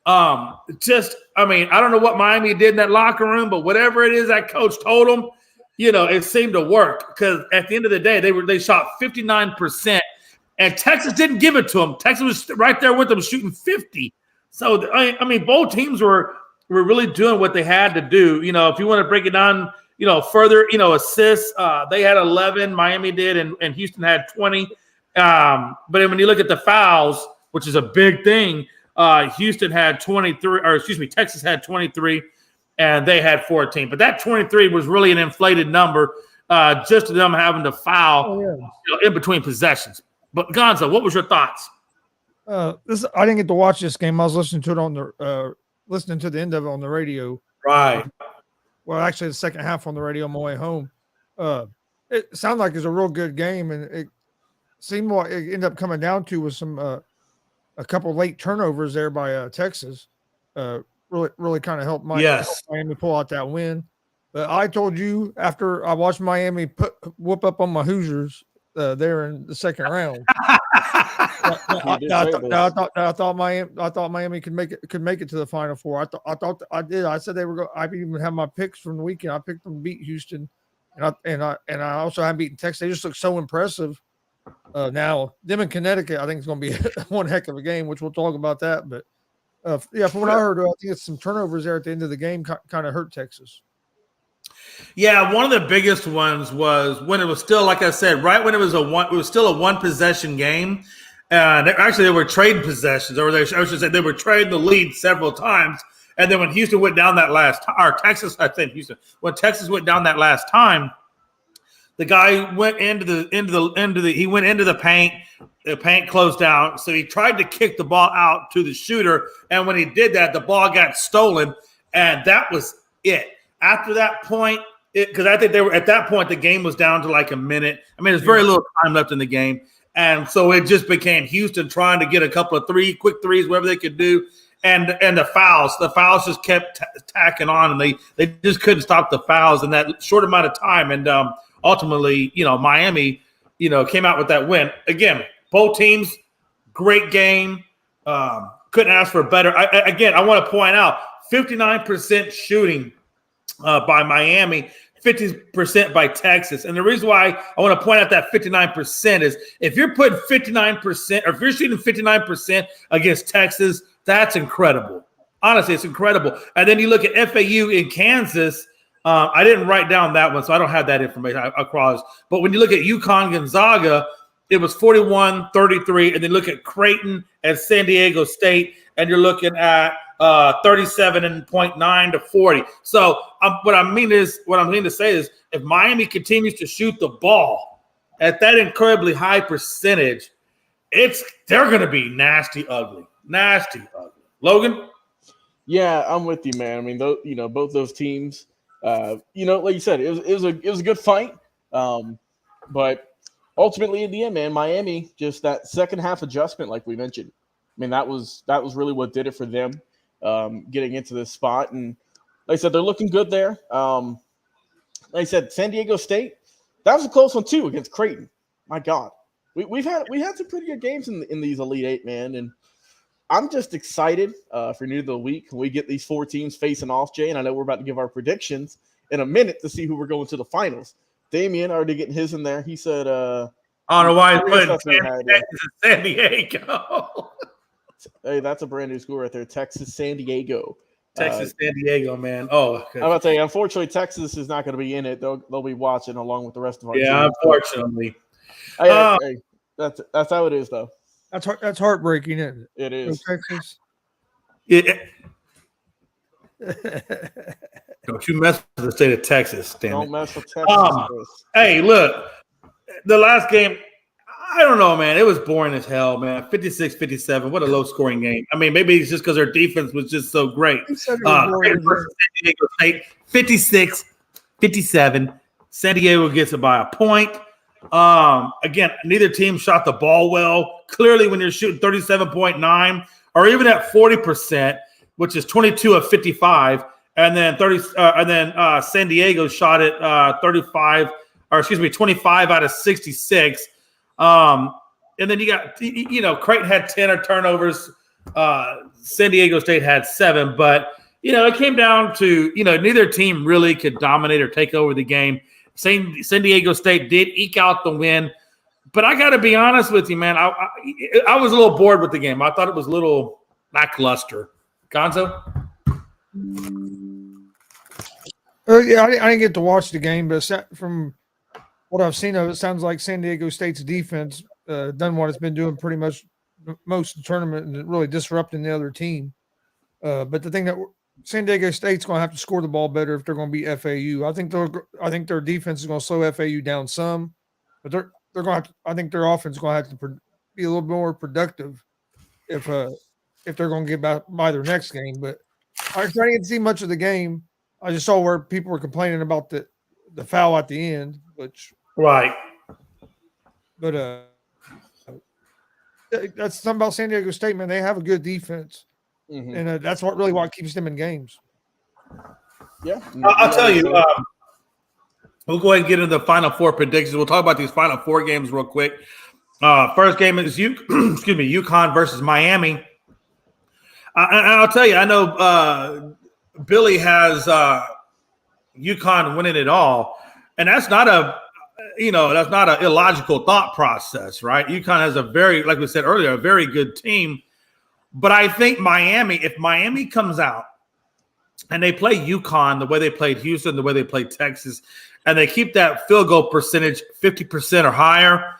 I don't know what Miami did in that locker room, but whatever it is that coach told them, it seemed to work because at the end of the day, they shot 59%, and Texas didn't give it to them. Texas was right there with them shooting 50. So, I mean, both teams were really doing what they had to do. If you want to break it down, further, assists, they had 11, Miami did, and Houston had 20. But when you look at the fouls, which is a big thing, Texas had 23. And they had 14. But that 23 was really an inflated number, just to them having to foul in between possessions. But Gonzo, what was your thoughts? I didn't get to watch this game. I was listening to it listening to the end of it on the radio. Right. Well, actually, the second half on the radio on my way home. It sounded like it was a real good game, and it seemed what it ended up coming down to was some a couple late turnovers there by Texas. Really kind of helped Miami pull out that win. But I told you after I watched Miami whoop up on my Hoosiers there in the second round. I thought Miami could make it to the Final Four. I thought I did. I said they were going. I even have my picks from the weekend. I picked them to beat Houston, and I also haven't beaten Texas. They just look so impressive. Now them in Connecticut, I think it's going to be one heck of a game, which we'll talk about that. But from what I heard, I think it's some turnovers there at the end of the game kind of hurt Texas. Yeah, one of the biggest ones was when it was still, like I said, right when it was still a one possession game. They were trading possessions, or I should say they were trading the lead several times. And then when Houston went down that last time, or Texas, I think Houston, when Texas went down that last time, The guy went into the paint. The paint closed down, so he tried to kick the ball out to the shooter. And when he did that, the ball got stolen, and that was it. After that point, because I think they were at that point, the game was down to like a minute. I mean, there's very little time left in the game, and so it just became Houston trying to get a couple of quick threes, whatever they could do. And the fouls just kept tacking on, and they just couldn't stop the fouls in that short amount of time. And ultimately, Miami, came out with that win. Again, both teams, great game. Couldn't ask for better. I want to point out 59% shooting by Miami, 50% by Texas. And the reason why I want to point out that 59% is if you're putting 59%, or if you're shooting 59% against Texas, that's incredible. Honestly, it's incredible. And then you look at FAU in Kansas. I didn't write down that one, so I don't have that information across. But when you look at UConn Gonzaga, it was 41-33. And then look at Creighton and San Diego State, and you're looking at 37.9 to 40. So what I mean to say is, if Miami continues to shoot the ball at that incredibly high percentage, they're going to be nasty ugly. Logan? Yeah, I'm with you, man. I mean, both those teams, like you said, it was a good fight. But ultimately, in the end, man, Miami, just that second half adjustment, like we mentioned. I mean, that was really what did it for them, getting into this spot. And like I said, they're looking good there. Like I said, San Diego State, that was a close one too against Creighton. My God, we had some pretty good games in these Elite Eight, man. And I'm just excited for New of the Week when we get these four teams facing off, Jay. And I know we're about to give our predictions in a minute to see who we're going to the finals. Damian already getting his in there. He said, I don't know why he's putting San Diego. Hey, that's a brand new school right there. Texas, San Diego. San Diego, man. Oh, okay. I'm about to say, unfortunately, Texas is not going to be in it. They'll be watching along with the rest of our team. Unfortunately. Hey, that's how it is, though. That's heartbreaking, isn't it? It is. Texas. Don't you mess with the state of Texas, damn Don't it. Mess with Texas. Hey, look, the last game, I don't know, man. It was boring as hell, man. 56-57. What a low-scoring game. I mean, maybe it's just because their defense was just so great. San Diego State, 56-57. San Diego gets it by a point. Again, neither team shot the ball well. Clearly, when you're shooting 37.9 or even at 40%, which is 22 of 55, and then San Diego shot it 25 or excuse me, 25 out of 66. And then you got, Creighton had 10 turnovers. San Diego State had 7, but, it came down to, neither team really could dominate or take over the game. San Diego State did eke out the win, but I got to be honest with you, man. I was a little bored with the game. I thought it was a little lackluster. Gonzo? Yeah, I didn't get to watch the game, but from what I've seen of it, sounds like San Diego State's defense done what it's been doing pretty much most of the tournament and really disrupting the other team. But the thing that San Diego State's going to have to score the ball better if they're going to beat FAU. I think their defense is going to slow FAU down some, but they're going to have to, I think their offense is going to have to be a little more productive if they're going to get by their next game. But I didn't get to see much of the game. I just saw where people were complaining about the foul at the end, which right. But that's something about San Diego State, man. They have a good defense. Mm-hmm. And that's what keeps them in games. Yeah. I'll tell you, we'll go ahead and get into the Final Four predictions. We'll talk about these Final Four games real quick. First game is UConn versus Miami. And I'll tell you, I know Billy has UConn winning it all, and that's not an illogical thought process, right? UConn has like we said earlier, a very good team. But I think if Miami comes out and they play UConn the way they played Houston, the way they played Texas, and they keep that field goal percentage 50% or higher,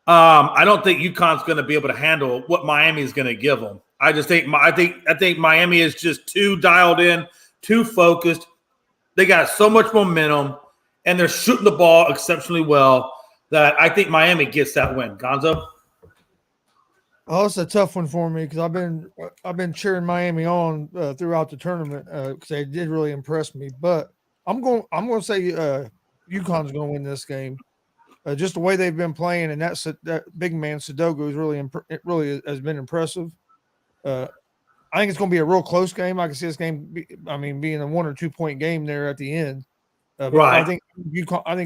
I don't think UConn's going to be able to handle what Miami is going to give them. I think Miami is just too dialed in, too focused. They got so much momentum, and they're shooting the ball exceptionally well, that I think Miami gets that win. Gonzo? Oh, it's a tough one for me because I've been cheering Miami on throughout the tournament because they did really impress me. But I'm going to say UConn's going to win this game. Just the way they've been playing, and that big man Sudoku is really has been impressive. I think it's going to be a real close game. I can see this game, being a 1 or 2 point game there at the end. Right. I think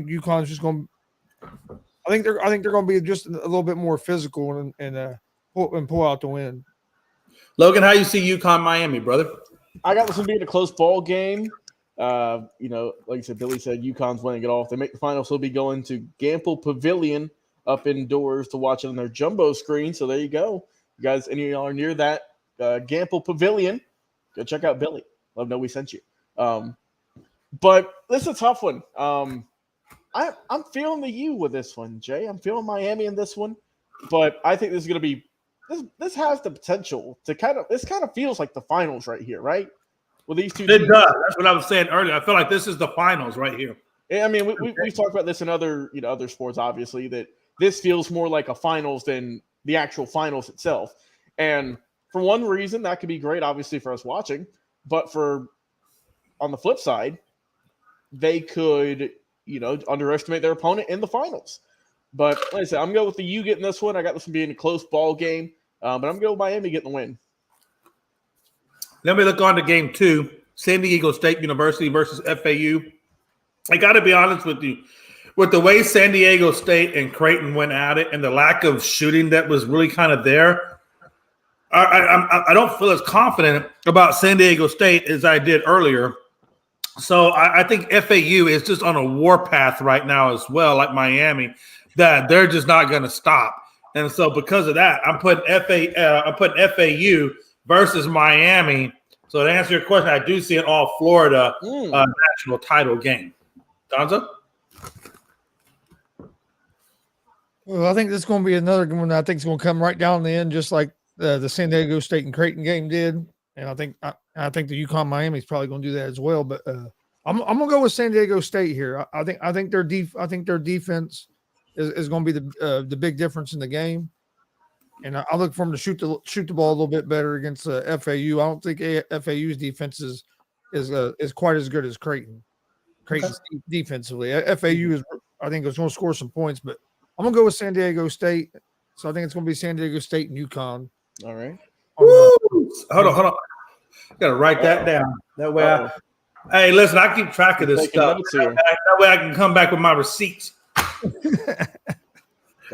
UConn's just going. I think they're going to be just a little bit more physical and pull out the win. Logan, how you see UConn Miami, brother? I got this one being a close ball game. Like you said, Billy said UConn's winning it all. If they make the finals, they'll be going to Gamble Pavilion up indoors to watch it on their jumbo screen. So there you go. You guys, any of y'all are near that Gamble Pavilion, go check out Billy. Let him know we sent you. But this is a tough one. I'm feeling the U with this one, Jay. I'm feeling Miami in this one. But I think this is going to be this has the potential to kind of feels like the finals right here, right? With these two teams. It does. That's what I was saying earlier. I feel like this is the finals right here. I mean, we've talked about this in other sports, obviously, that this feels more like a finals than the actual finals itself. And for one reason, that could be great, obviously, for us watching. But on the flip side, they could, underestimate their opponent in the finals. But like I said, I'm going with the U getting this one. I got this one being a close ball game. But I'm going with Miami getting the win. Let me look on to game 2, San Diego State University versus FAU. I got to be honest with you. With the way San Diego State and Creighton went at it and the lack of shooting that was really kind of there, I don't feel as confident about San Diego State as I did earlier. So I think FAU is just on a warpath right now as well, like Miami, that they're just not going to stop. And so because of that, I'm putting FAU versus Miami. So to answer your question, I do see an all-Florida national title game. Gonzo? Well, I think this is going to be another one that I think is going to come right down the end, just like the San Diego State and Creighton game did. And I think the UConn Miami is probably going to do that as well. But I'm going to go with San Diego State here. I think their defense is going to be the big difference in the game. And I look for them to shoot the ball a little bit better against FAU. I don't think FAU's defense is quite as good as Creighton's defensively. FAU is, I think, is going to score some points, but I'm going to go with San Diego State. So I think it's going to be San Diego State and UConn. All right. Hold on. Got to write that down. That way hey, listen, I keep track of this stuff. That way I can come back with my receipts.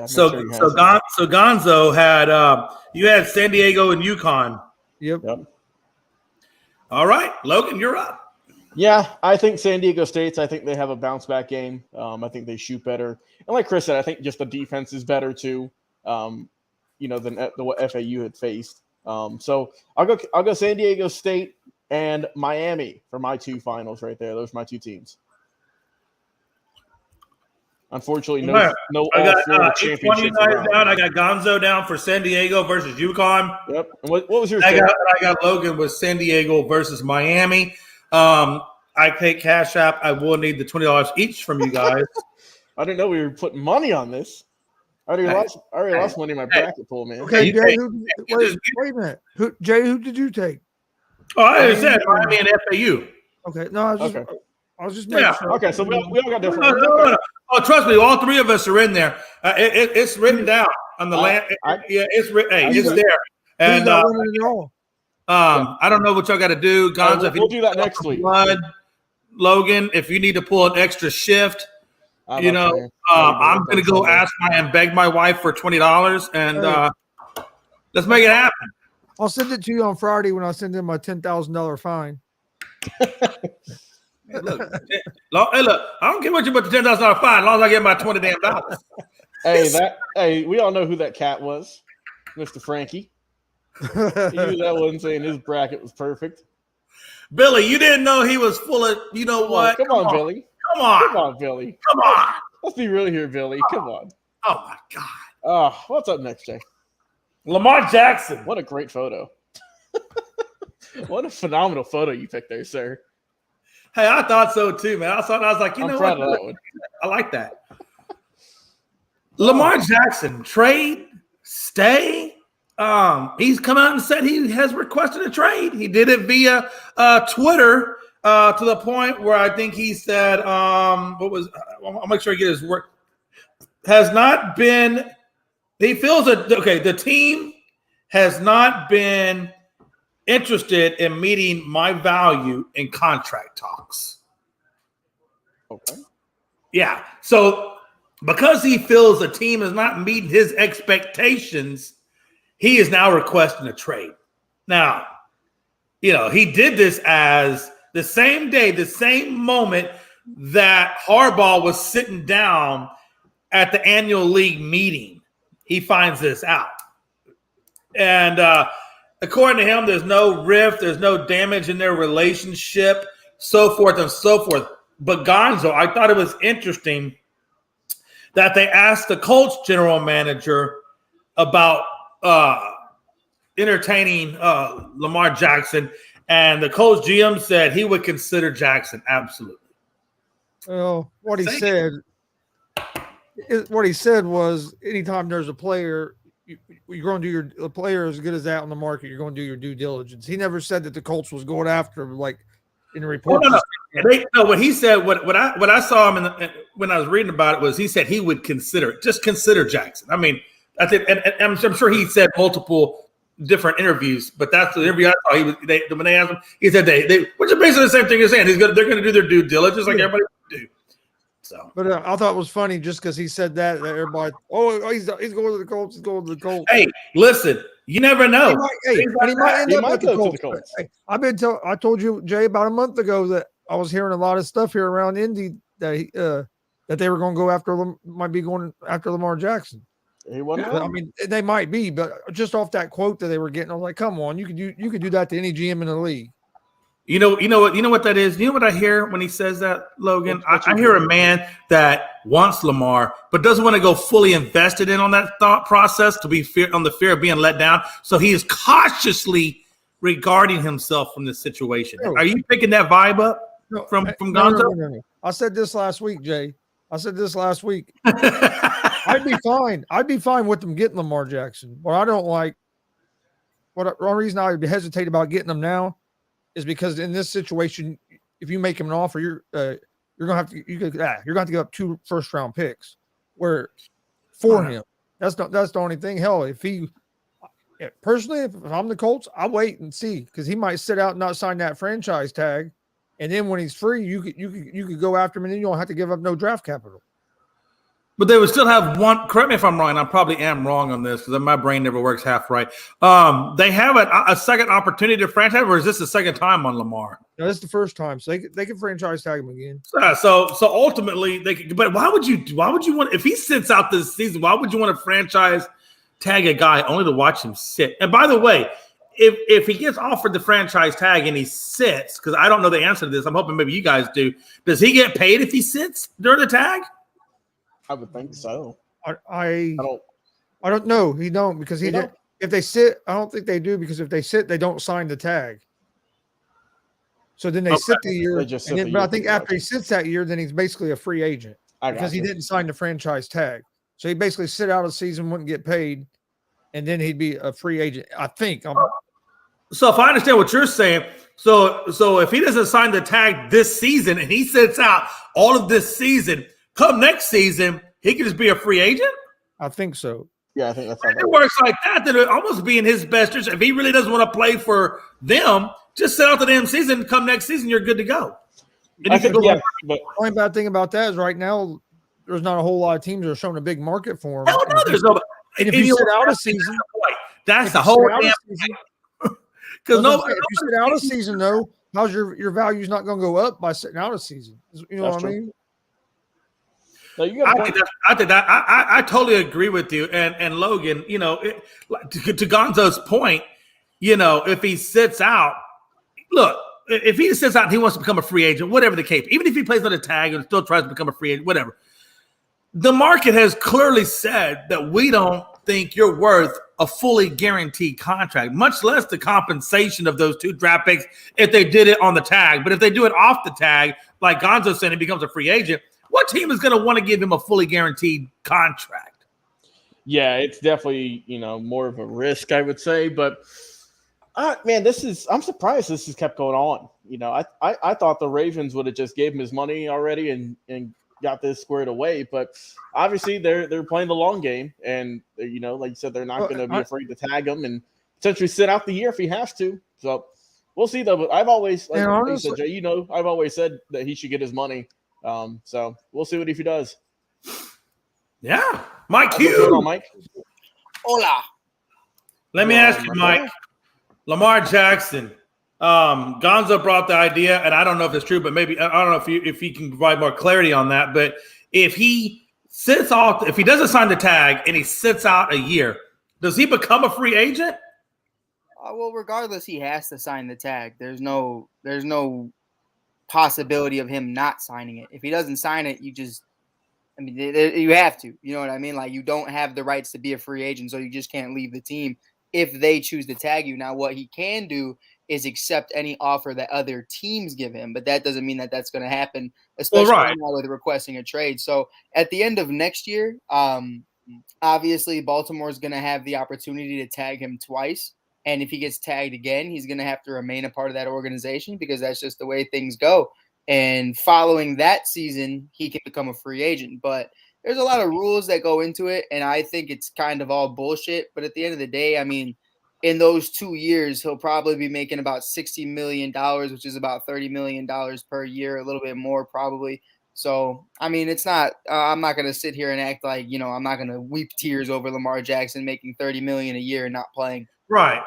So Gonzo had you had San Diego and UConn. Yep. All right, Logan, you're up. Yeah, I think San Diego State's. I think they have a bounce back game. I think they shoot better, and like Chris said, I think just the defense is better too. Than what FAU had faced. So I'll go San Diego State and Miami for my 2 finals right there. Those are my 2 teams. Unfortunately, no all-Florida championships. Down. I got Gonzo down for San Diego versus UConn. Yep. And what was yours? I got Logan with San Diego versus Miami. I take Cash App. I will need the $20 each from you guys. I didn't know we were putting money on this. I already lost money in my bracket pool, man. Okay, Jay, wait a minute. Who did you take? Oh, I said Miami and FAU. Okay, no, I was just making sure. Okay, so we all got different. No. Oh, trust me, all 3 of us are in there. It's written down on the land. It's written. Hey, it's there. And I don't know what y'all got to do, Gonzo. We'll do that next week. Logan, if you need to pull an extra shift, I'm going to go ask and beg my wife for $20, and let's make it happen. I'll send it to you on Friday when I send in my $10,000 fine. Hey, look, I don't care what you put the $10,000 fine, as long as I get my $20 damn. Hey, we all know who that cat was, Mr. Frankie. He was that one saying his bracket was perfect. Billy, you didn't know he was full of, what? Come on, Billy. Come on. Come on, Billy. Come on. Let's be real here, Billy. Come on. Oh, my God. What's up next, Jay? Lamar Jackson. What a great photo. What a phenomenal photo you picked there, sir. Hey, I thought so too, man. I was like, you I'm know proud what? of that one. I like that. Lamar Jackson, trade, stay. He's come out and said he has requested a trade. He did it via Twitter to the point where I think he said, I'll make sure I get his work. Has not been, he feels that, okay, the team has not been interested in meeting my value in contract talks. Okay. Yeah. So because he feels the team is not meeting his expectations, he is now requesting a trade. Now, he did this as the same day, the same moment that Harbaugh was sitting down at the annual league meeting. He finds this out. And according to him, there's no rift, there's no damage in their relationship, so forth and so forth. But Gonzo, I thought it was interesting that they asked the Colts general manager about entertaining Lamar Jackson, and the Colts GM said he would consider Jackson. Absolutely. Well, what he said was, anytime there's a player, you're going to do a player as good as that on the market, you're going to do your due diligence. He never said that the Colts was going after him, like in the report. No, what he said, what I saw him when I was reading about it was he said he would consider Jackson. I mean, I think, and I'm sure he said multiple different interviews, but that's the interview I saw. When they asked him, he said they which is basically the same thing you're saying. They're going to do their due diligence like everybody would do. So, but I thought it was funny just because he said that everybody, he's going to the Colts. He's going to the Colts. Hey, listen, you never know. He might end up at the Colts. Hey, I told you, Jay, about a month ago that I was hearing a lot of stuff here around Indy that they were going to go after, might be going after Lamar Jackson. I mean, they might be, but just off that quote that they were getting, I was like, come on, you could do that to any GM in the league. You know what that is? You know what I hear when he says that, Logan? I hear a man that wants Lamar, but doesn't want to go fully invested in on that thought process to be on the fear of being let down. So he is cautiously regarding himself from this situation. No. Are you picking that vibe up from Gonzo? No. I said this last week, Jay. I'd be fine. I'd be fine with them getting Lamar Jackson. What I don't like, the only reason I would hesitate about getting them now is because in this situation, if you make him an offer, you're gonna have to give up 2 first-round picks. Where for him, that's the only thing. Hell, if I'm the Colts, I'll wait and see, because he might sit out and not sign that franchise tag, and then when he's free, you could go after him, and then you don't have to give up no draft capital. But they would still have one. Correct me if I'm wrong. I probably am wrong on this because my brain never works half right. They have a second opportunity to franchise, or is this the second time on Lamar? No, this is the first time, so they can franchise tag him again. So ultimately, they could. But why would you want, if he sits out this season? Why would you want to franchise tag a guy only to watch him sit? And by the way, if he gets offered the franchise tag and he sits, because I don't know the answer to this, I'm hoping maybe you guys do. Does he get paid if he sits during the tag? I would think so. I don't know. He don't, because he did. If they sit, I don't think they do, because if they sit, they don't sign the tag. So then they sit the year. But I think after he sits that year, then he's basically a free agent because he didn't sign the franchise tag. So he basically sit out of the season, wouldn't get paid, and then he'd be a free agent. I think. So if I understand what you're saying, so if he doesn't sign the tag this season and he sits out all of this season, come next season, he could just be a free agent? I think so. Yeah, I think that's how it works like that. Then it almost be in his best interest. If he really doesn't want to play for them, just sit out the damn season. Come next season, you're good to go. I think, but the only bad thing about that is right now there's not a whole lot of teams that are showing a big market for him. Hell no, there's no. And if you sit out a season, that's the whole damn thing. Because if you sit out a season, though, how's your value's not going to go up by sitting out a season? You know what I mean? No, I totally agree with you. And Logan, to Gonzo's point, if he sits out, look, if he sits out and he wants to become a free agent, whatever the case, even if he plays on a tag and still tries to become a free agent, whatever, the market has clearly said that we don't think you're worth a fully guaranteed contract, much less the compensation of those 2 draft picks if they did it on the tag. But if they do it off the tag, like Gonzo said, he becomes a free agent, what team is going to want to give him a fully guaranteed contract? Yeah, it's definitely, more of a risk, I would say. But, man, I'm surprised this has kept going on. I thought the Ravens would have just gave him his money already and got this squared away. But obviously they're playing the long game. And, like you said, they're not going to be afraid to tag him and potentially sit out the year if he has to. So we'll see, though. But I've always, like you said, Jay, I've always said that he should get his money. So we'll see what if he does. Yeah. Mike Hughes. Mike? Hola. Let me ask you, Mike. Lamar Jackson. Gonzo brought the idea, and I don't know if it's true, but maybe I don't know if he can provide more clarity on that. But if he doesn't sign the tag and he sits out a year, does he become a free agent? Well, regardless, he has to sign the tag. There's no possibility of him not signing it. If he doesn't sign it, you have to. You know what I mean? Like, you don't have the rights to be a free agent, so you just can't leave the team if they choose to tag you. Now, what he can do is accept any offer that other teams give him, but that doesn't mean that that's going to happen, especially now with requesting a trade. So at the end of next year, obviously Baltimore is going to have the opportunity to tag him twice. And if he gets tagged again, he's going to have to remain a part of that organization because that's just the way things go. And following that season, he can become a free agent. But there's a lot of rules that go into it, and I think it's kind of all bullshit. But at the end of the day, I mean, in those 2 years, he'll probably be making about $60 million, which is about $30 million per year, a little bit more probably. So, I mean, it's not I'm not going to sit here and act like, I'm not going to weep tears over Lamar Jackson making $30 million a year and not playing. Right.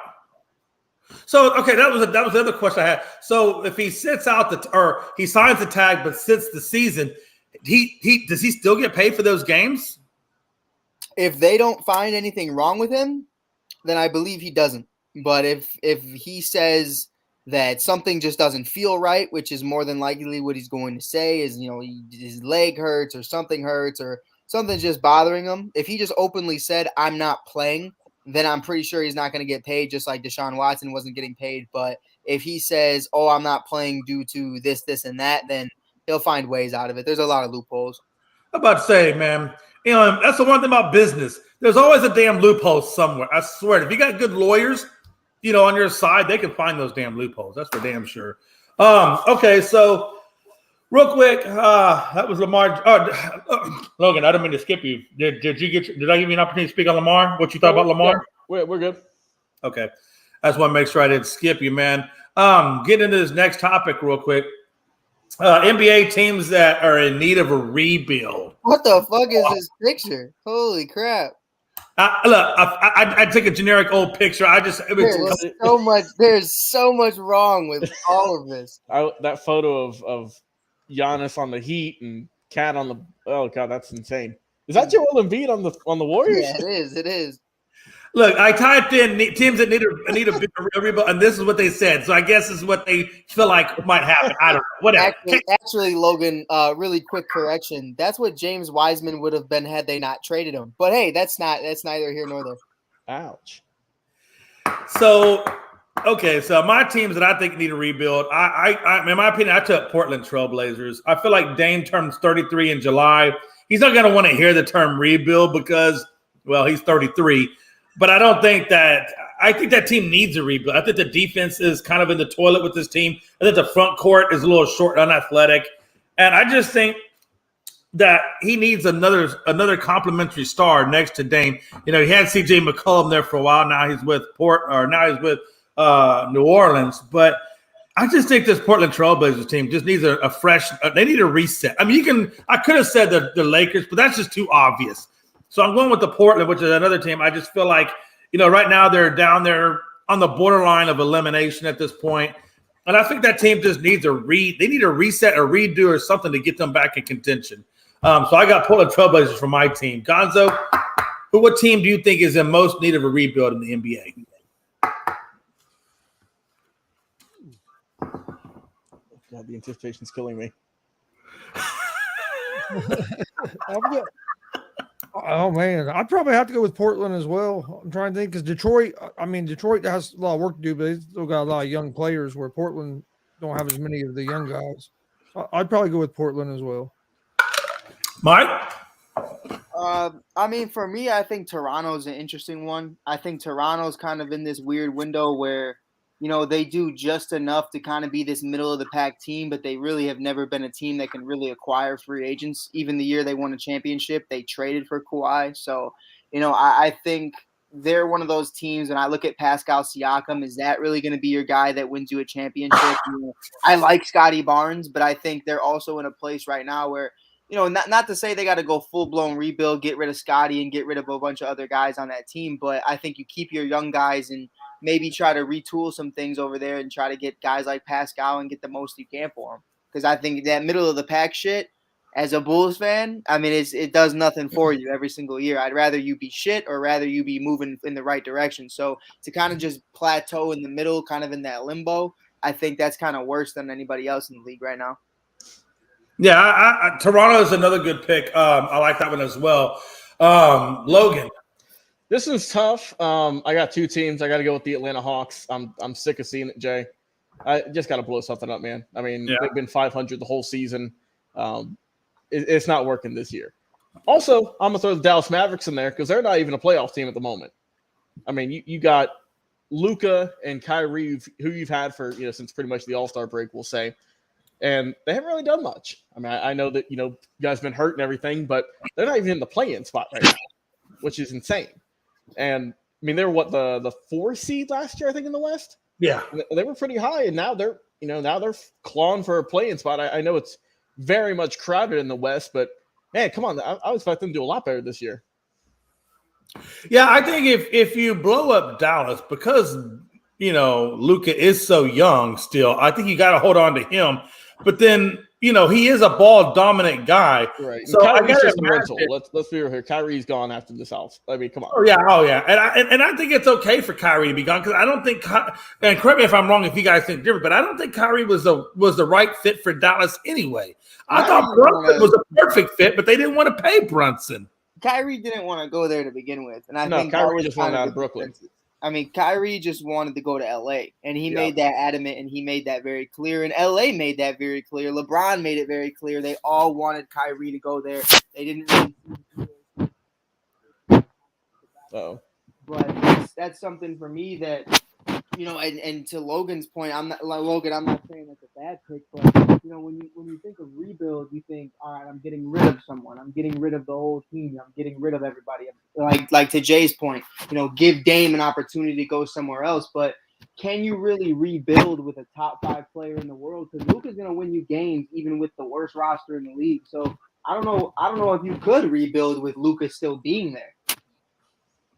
So, okay, that was the other question I had. So, if he sits out or he signs the tag but sits the season, does he still get paid for those games? If they don't find anything wrong with him, then I believe he doesn't. But if he says that something just doesn't feel right, which is more than likely what he's going to say is, his leg hurts or something's just bothering him. If he just openly said, I'm not playing, then I'm pretty sure he's not going to get paid, just like Deshaun Watson wasn't getting paid. But if he says, oh, I'm not playing due to this, and that, then he'll find ways out of it. There's a lot of loopholes. I'm about to say, man, that's the one thing about business. There's always a damn loophole somewhere. I swear. If you got good lawyers, on your side, they can find those damn loopholes. That's for damn sure. Okay, so real quick, that was Lamar. Logan, I didn't mean to skip you. Did I give you an opportunity to speak on Lamar? What you thought about Lamar? Yeah, we're good. Okay. I just want to make sure I didn't skip you, man. Getting into this next topic real quick. NBA teams that are in need of a rebuild. What the fuck is this picture? Holy crap. I take a generic old picture. There's so much wrong with all of this. That photo of Giannis on the Heat and Cat on the oh god, that's insane. Is that Joel Embiid on the Warriors? Yeah, it is. Look, I typed in teams that need a rebuild, and this is what they said. So I guess this is what they feel like might happen. I don't know. Whatever. Actually, Logan, really quick correction. That's what James Wiseman would have been had they not traded him. But hey, that's neither here nor there. Ouch. So, okay, so my teams that I think need a rebuild. I in my opinion, I took Portland Trailblazers. I feel like Dame turns 33 in July. He's not going to want to hear the term rebuild because, well, he's 33. But I don't think that – I think that team needs a rebuild. I think the defense is kind of in the toilet with this team. I think the front court is a little short and unathletic. And I just think that he needs another complimentary star next to Dame. He had C.J. McCollum there for a while. Now he's with New Orleans. But I just think this Portland Trailblazers team just needs a fresh they need a reset. I mean, I could have said the Lakers, but that's just too obvious. So I'm going with the Portland, which is another team. I just feel like, right now they're down there on the borderline of elimination at this point. And I think that team just needs they need a reset, a redo, or something to get them back in contention. So I got Portland Trailblazers for my team. Gonzo, what team do you think is in most need of a rebuild in the NBA? God, the anticipation's killing me. Oh man, I'd probably have to go with Portland as well. I'm trying to think because Detroit. I mean, Detroit has a lot of work to do, but they still got a lot of young players. Where Portland don't have as many of the young guys. I'd probably go with Portland as well. Mike? I mean, for me, I think Toronto's an interesting one. I think Toronto's kind of in this weird window where, they do just enough to kind of be this middle of the pack team, but they really have never been a team that can really acquire free agents. Even the year they won a championship, they traded for Kawhi. So, I think they're one of those teams, and I look at Pascal Siakam. Is that really going to be your guy that wins you a championship? I like Scotty Barnes, but I think they're also in a place right now where, not to say they got to go full-blown rebuild, get rid of Scotty and get rid of a bunch of other guys on that team, but I think you keep your young guys and maybe try to retool some things over there and try to get guys like Pascal and get the most you can for them. Because I think that middle of the pack shit, as a Bulls fan, I mean, it does nothing for you every single year. I'd rather you be shit or rather you be moving in the right direction. So to kind of just plateau in the middle, kind of in that limbo, I think that's kind of worse than anybody else in the league right now. Yeah, Toronto is another good pick. I like that one as well. Logan. This is tough. I got two teams. I got to go with the Atlanta Hawks. I'm sick of seeing it, Jay. I just got to blow something up, man. I mean, They've been 500 the whole season. It's not working this year. Also, I'm going to throw the Dallas Mavericks in there because they're not even a playoff team at the moment. I mean, you got Luka and Kyrie, who you've had for, since pretty much the All-Star break, we'll say. And they haven't really done much. I mean, I know that, you guys have been hurt and everything, but they're not even in the play-in spot right now, which is insane. And, I mean, they were, the 4 seed last year, I think, in the West? Yeah. They were pretty high, and now they're clawing for a play-in spot. I know it's very much crowded in the West, but, man, come on. I would expect them to do a lot better this year. Yeah, I think if you blow up Dallas, because, Luka is so young still, I think you got to hold on to him. But then, he is a ball-dominant guy. Right. So Kyrie's just a rental. Let's be real here. Kyrie's gone after this house. I mean, come on. Oh, yeah. And I think it's okay for Kyrie to be gone because I don't think – and correct me if I'm wrong if you guys think different, but I don't think Kyrie was the right fit for Dallas anyway. I thought Brunson was a perfect fit, but they didn't want to pay Brunson. Kyrie didn't want to go there to begin with. And I think Kyrie just wanted out of Brooklyn. I mean, Kyrie just wanted to go to LA, and he made that adamant, and he made that very clear. And LA made that very clear. LeBron made it very clear. They all wanted Kyrie to go there. They didn't really. But that's something for me that, and to Logan's point, I'm not saying that's a bad pick, but when you think of rebuild, you think, all right, I'm getting rid of someone, I'm getting rid of the whole team, I'm getting rid of everybody. Like to Jay's point, give Dame an opportunity to go somewhere else, but can you really rebuild with a top 5 player in the world? Because Luka's going to win you games even with the worst roster in the league. So I don't know if you could rebuild with Luka still being there.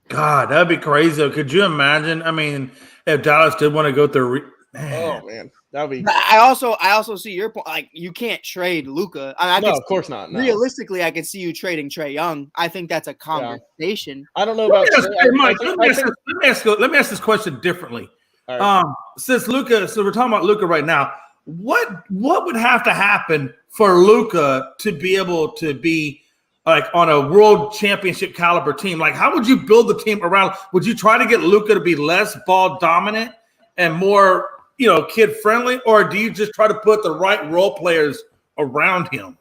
God, that'd be crazy. Could you imagine? I mean, if Dallas did want to go through, oh man, that'd be. I also see your point. Like, you can't trade Luka. No, of course not. No. Realistically, I could see you trading Trae Young. I think that's a conversation. I don't know about. Let me ask this question differently. Right. So we're talking about Luka right now. What would have to happen for Luka to be able to be like on a world championship caliber team? Like, how would you build the team around? Would you try to get Luka to be less ball dominant and more, kid friendly, or do you just try to put the right role players around him?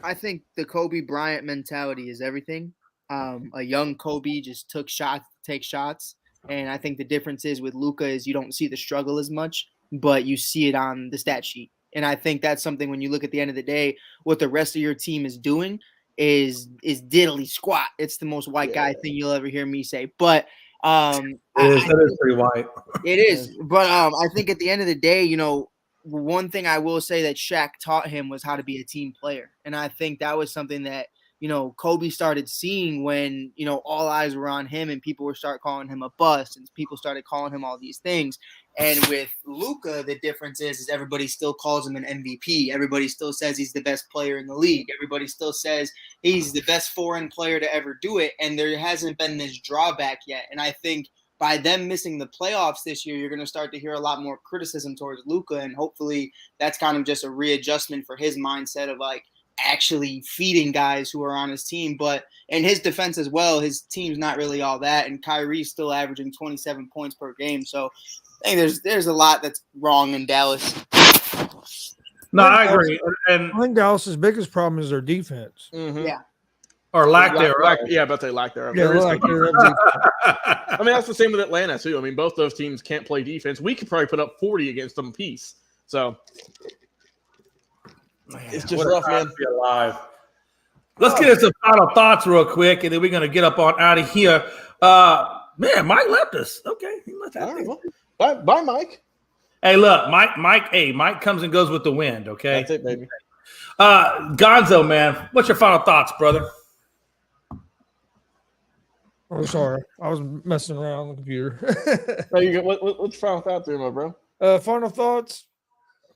I think the Kobe Bryant mentality is everything. A young Kobe just took shots. And I think the difference is with Luka is you don't see the struggle as much, but you see it on the stat sheet. And I think that's something when you look at the end of the day, what the rest of your team is doing is diddly squat. It's the most white guy thing you'll ever hear me say. But that is pretty white. It is. But I think at the end of the day, one thing I will say that Shaq taught him was how to be a team player. And I think that was something that, Kobe started seeing when, all eyes were on him and people were start calling him a bust and people started calling him all these things. And with Luka, the difference is everybody still calls him an MVP. Everybody still says he's the best player in the league. Everybody still says he's the best foreign player to ever do it. And there hasn't been this drawback yet. And I think by them missing the playoffs this year, you're going to start to hear a lot more criticism towards Luka. And hopefully that's kind of just a readjustment for his mindset of like, actually feeding guys who are on his team. But in his defense as well, his team's not really all that, and Kyrie's still averaging 27 points per game. So I think there's a lot that's wrong in Dallas. No, I agree. And I think Dallas's biggest problem is their defense. Mm-hmm. Yeah. or lack thereof. Yeah, but they lack their. Yeah, There is lack no thereof defense. defense. I mean, that's the same with Atlanta too. I mean, both those teams can't play defense. We could probably put up 40 against them apiece. So it's just What a rough, time man. to be alive. Let's get into some final thoughts real quick, and then we're gonna get up on out of here. Man, Mike left us. Okay, he left All us. right, well, bye, Mike. Hey, look, Mike comes and goes with the wind. Okay, That's it, baby. Gonzo, man, what's your final thoughts, brother? Oh, sorry. I was messing around on the computer. There you go. What's your final thought there, my bro? Final thoughts.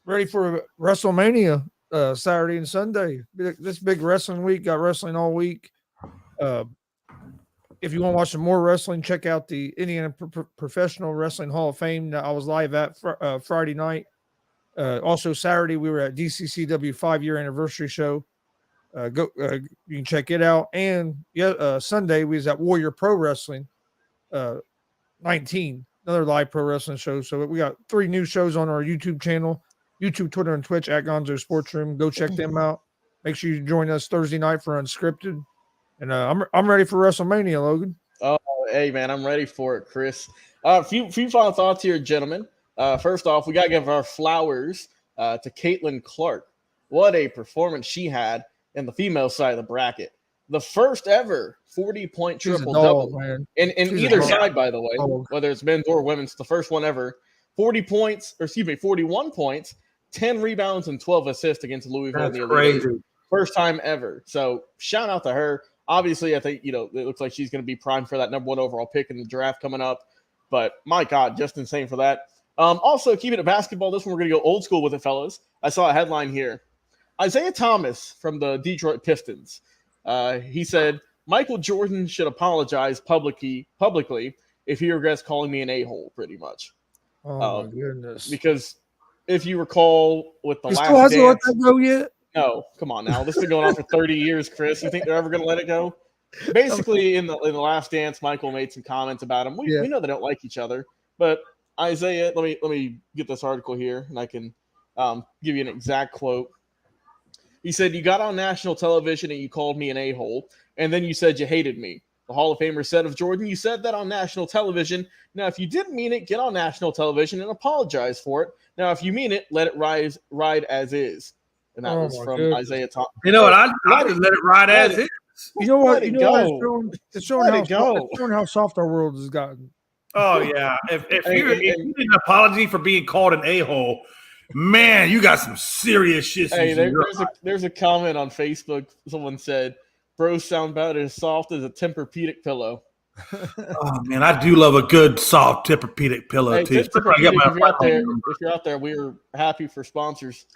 Ready for WrestleMania Saturday and Sunday. This big wrestling week. Got wrestling all week. If you want to watch some more wrestling, check out the Indiana Professional Wrestling Hall of Fame that I was live at Friday night. Also Saturday, we were at DCCW 5-year anniversary show. You can check it out. And Sunday we was at Warrior Pro Wrestling 19, another live pro wrestling show. So we got 3 new shows on our YouTube channel, YouTube, Twitter, and Twitch at Gonzo Sports Room. Go check them out. Make sure you join us Thursday night for Unscripted. And I'm ready for WrestleMania, Logan. Oh, hey, man, I'm ready for it, Chris. Few final thoughts here, gentlemen. First off, we got to give our flowers to Caitlin Clark. What a performance she had in the female side of the bracket. The first ever 40-point triple-double in either side, by the way, whether it's men's or women's. The first one ever. 41 points, 10 rebounds, and 12 assists against Louisville. That's in the crazy. First time ever. So shout out to her. Obviously, I think, it looks like she's going to be primed for that number 1 overall pick in the draft coming up. But my God, just insane for that. Also, keeping it basketball, this one we're going to go old school with it, fellas. I saw a headline here. Isaiah Thomas from the Detroit Pistons. He said, Michael Jordan should apologize publicly if he regrets calling me an a-hole, pretty much. Oh, my goodness. Because if you recall with the He last still hasn't let dance, that go yet? no, come on now. This has been going on for 30 years, Chris. You think they're ever going to let it go? Basically, in the last dance, Michael made some comments about him. We know they don't like each other, but Isaiah, let me get this article here, and I can give you an exact quote. He said, "You got on national television and you called me an a-hole, and then you said you hated me." The Hall of Famer said of Jordan, "You said that on national television. Now, if you didn't mean it, get on national television and apologize for it. Now, if you mean it, let it ride as is." And that was from Isaiah Thomas. You know what? I just let it ride as is. You know what? It's showing how soft our world has gotten. Oh yeah. If you need an apology for being called an a-hole, man, you got some serious shit. Hey, there's a comment on Facebook. Someone said, "Bros sound about as soft as a Tempur-Pedic pillow." Oh man, I do love a good soft Tempur-Pedic pillow too. If you're out there, we're happy for sponsors.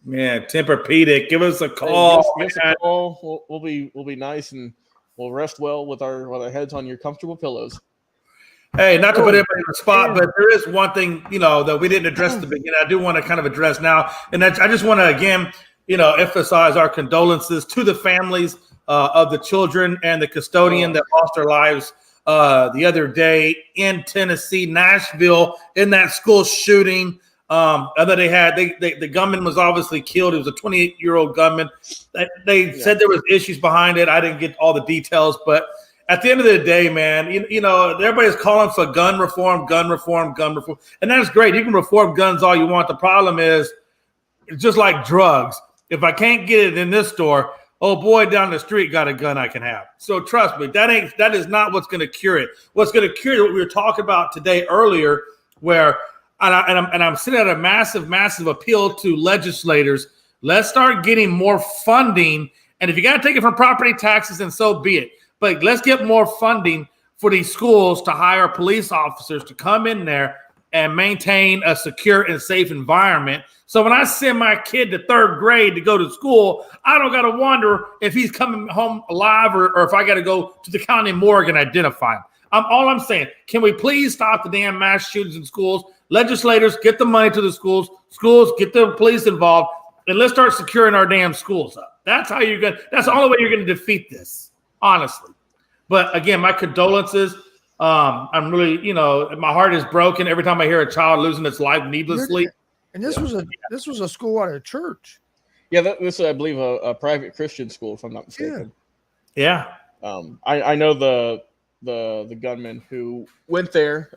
Man, Tempur-Pedic, give us a call. Give us a call. We'll be nice and we'll rest well with our heads on your comfortable pillows. Hey, not to put everybody on the spot, but there is one thing, that we didn't address at the beginning. I do want to kind of address now. And I just want to, again, emphasize our condolences to the families of the children and the custodian that lost their lives the other day in Tennessee, Nashville, in that school shooting. The gunman was obviously killed. It was a 28-year-old gunman. They said there was issues behind it. I didn't get all the details, but at the end of the day, man, everybody's calling for gun reform, and that's great. You can reform guns all you want. The problem is, it's just like drugs. If I can't get it in this store, oh boy, down the street got a gun I can have. So trust me, that is not what's going to cure it. What's going to cure it? What we were talking about today earlier, where. And I'm sending out a massive appeal to legislators. Let's start getting more funding. And if you got to take it from property taxes, then so be it. But let's get more funding for these schools to hire police officers to come in there and maintain a secure and safe environment. So when I send my kid to 3rd grade to go to school, I don't got to wonder if he's coming home alive or if I got to go to the county morgue and identify him. All I'm saying, can we please stop the damn mass shootings in schools? Legislators, get the money to the schools. Schools, get the police involved. and let's start securing our damn schools up. That's how you're going. That's the only way you're going to defeat this, honestly. But again, my condolences. I'm really, my heart is broken every time I hear a child losing its life needlessly. And this was a school out of church. Yeah, this is, I believe, a private Christian school, if I'm not mistaken. Yeah. I know the gunman who went there.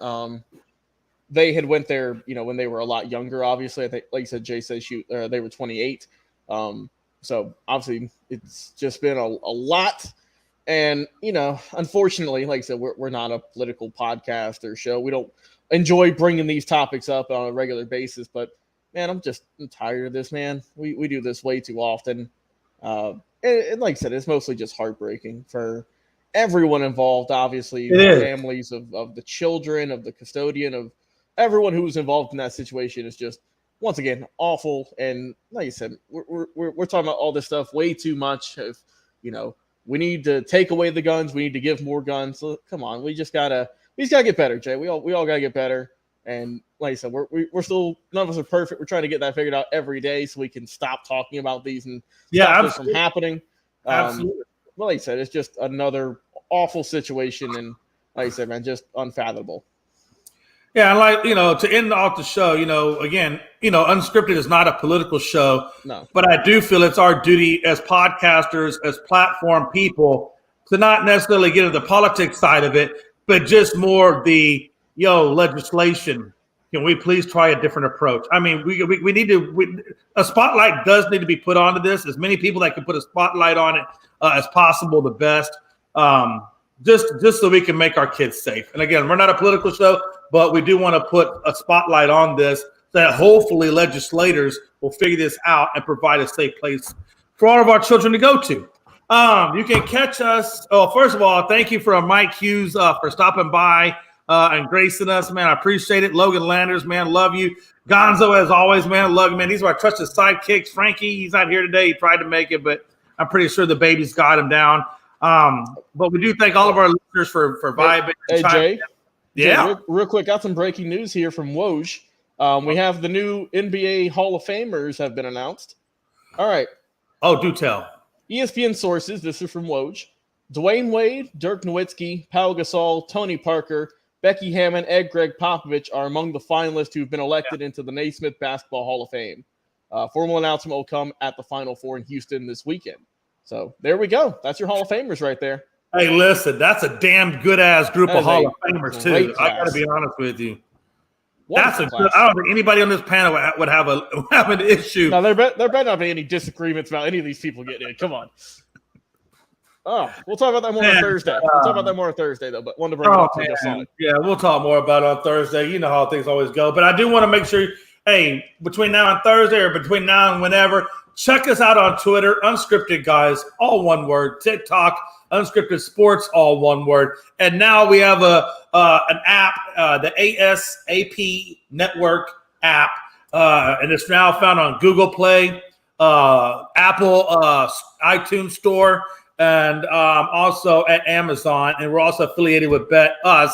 They had went there, when they were a lot younger. Obviously, I think, like you said, Jay said they were 28. So obviously, it's just been a lot. And unfortunately, like I said, we're not a political podcast or show. We don't enjoy bringing these topics up on a regular basis. But man, I'm tired of this, man. We do this way too often. And like I said, it's mostly just heartbreaking for everyone involved. Obviously, the families of the children, of the custodian, of everyone who was involved in that situation is just, once again, awful. And like you said, we're talking about all this stuff way too much. If we need to take away the guns, we need to give more guns. So come on, we just gotta get better, Jay. We all gotta get better. And like I said, we're still, none of us are perfect. We're trying to get that figured out every day so we can stop talking about these and stop this from happening. Absolutely. Well, like I said, it's just another awful situation, and like I said, man, just unfathomable. Yeah, and like, to end off the show, again, Unscripted is not a political show. No. But I do feel it's our duty as podcasters, as platform people, to not necessarily get into the politics side of it, but just more the legislation. Can we please try a different approach? I mean, we need to. A spotlight does need to be put onto this. As many people that can put a spotlight on it as possible, the best. Just so we can make our kids safe. And again, we're not a political show, but we do want to put a spotlight on this so that hopefully legislators will figure this out and provide a safe place for all of our children to go to. You can catch us. Oh, first of all, thank you for Mike Hughes for stopping by and gracing us, man. I appreciate it. Logan Landers, man, love you. Gonzo, as always, man, love you, man. These are our trusted sidekicks. Frankie, he's not here today. He tried to make it, but I'm pretty sure the baby's got him down. But we do thank all of our listeners for vibing. Hey, Jay. Yeah. Jay, real quick, got some breaking news here from Woj. We have the new NBA Hall of Famers have been announced. All right. Oh, do tell. ESPN sources, this is from Woj. Dwayne Wade, Dirk Nowitzki, Pau Gasol, Tony Parker, Becky Hammon, and Greg Popovich are among the finalists who've been elected into the Naismith Basketball Hall of Fame. Formal announcement will come at the Final Four in Houston this weekend. So there we go. That's your Hall of Famers right there. Hey, listen, that's a damn good-ass group of Hall of Famers, too. I got to be honest with you. That's a good. I don't think anybody on this panel would have an issue. No, there better not be any disagreements about any of these people getting in. Come on. Oh, we'll talk about that more on Thursday. We'll talk about that more on Thursday, though. But wanted to bring it up to just on it. Yeah, we'll talk more about it on Thursday. You know how things always go. But I do want to make sure, hey, between now and Thursday or between now and whenever, check us out on Twitter, Unscripted Guys, all one word. TikTok, Unscripted Sports, all one word. And now we have an app, the ASAP Network app, and it's now found on Google Play, Apple iTunes Store, and also at Amazon. And we're also affiliated with BetUS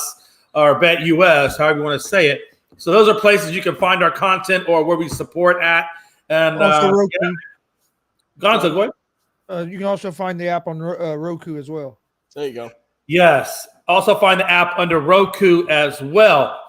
or BetUS, however you want to say it. So those are places you can find our content or where we support at. And also Roku. Yeah. Gonzo, go ahead. You can also find the app on Roku as well. There you go. Yes. Also find the app under Roku as well.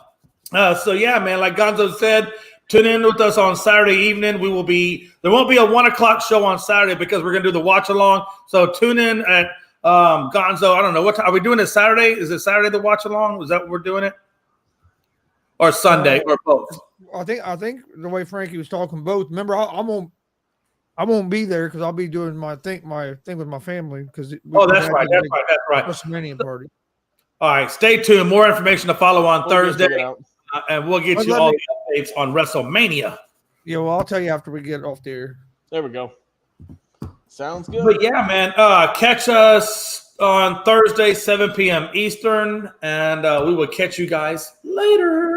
So yeah, man, like Gonzo said, tune in with us on Saturday evening. There won't be a 1:00 show on Saturday because we're going to do the watch along. So tune in at Gonzo. I don't know what time. Are we doing it Saturday? Is it Saturday the watch along? Is that what we're doing it? Or Sunday or both? I think the way Frankie was talking, both. Remember, I won't be there because I'll be doing my thing with my family. Because that's right. WrestleMania party. All right, stay tuned. More information to follow on Thursday, and we'll get you all the updates on WrestleMania. Yeah, well, I'll tell you after we get off the air. There we go. Sounds good. But yeah, man, catch us on Thursday, 7 p.m. Eastern, and we will catch you guys later.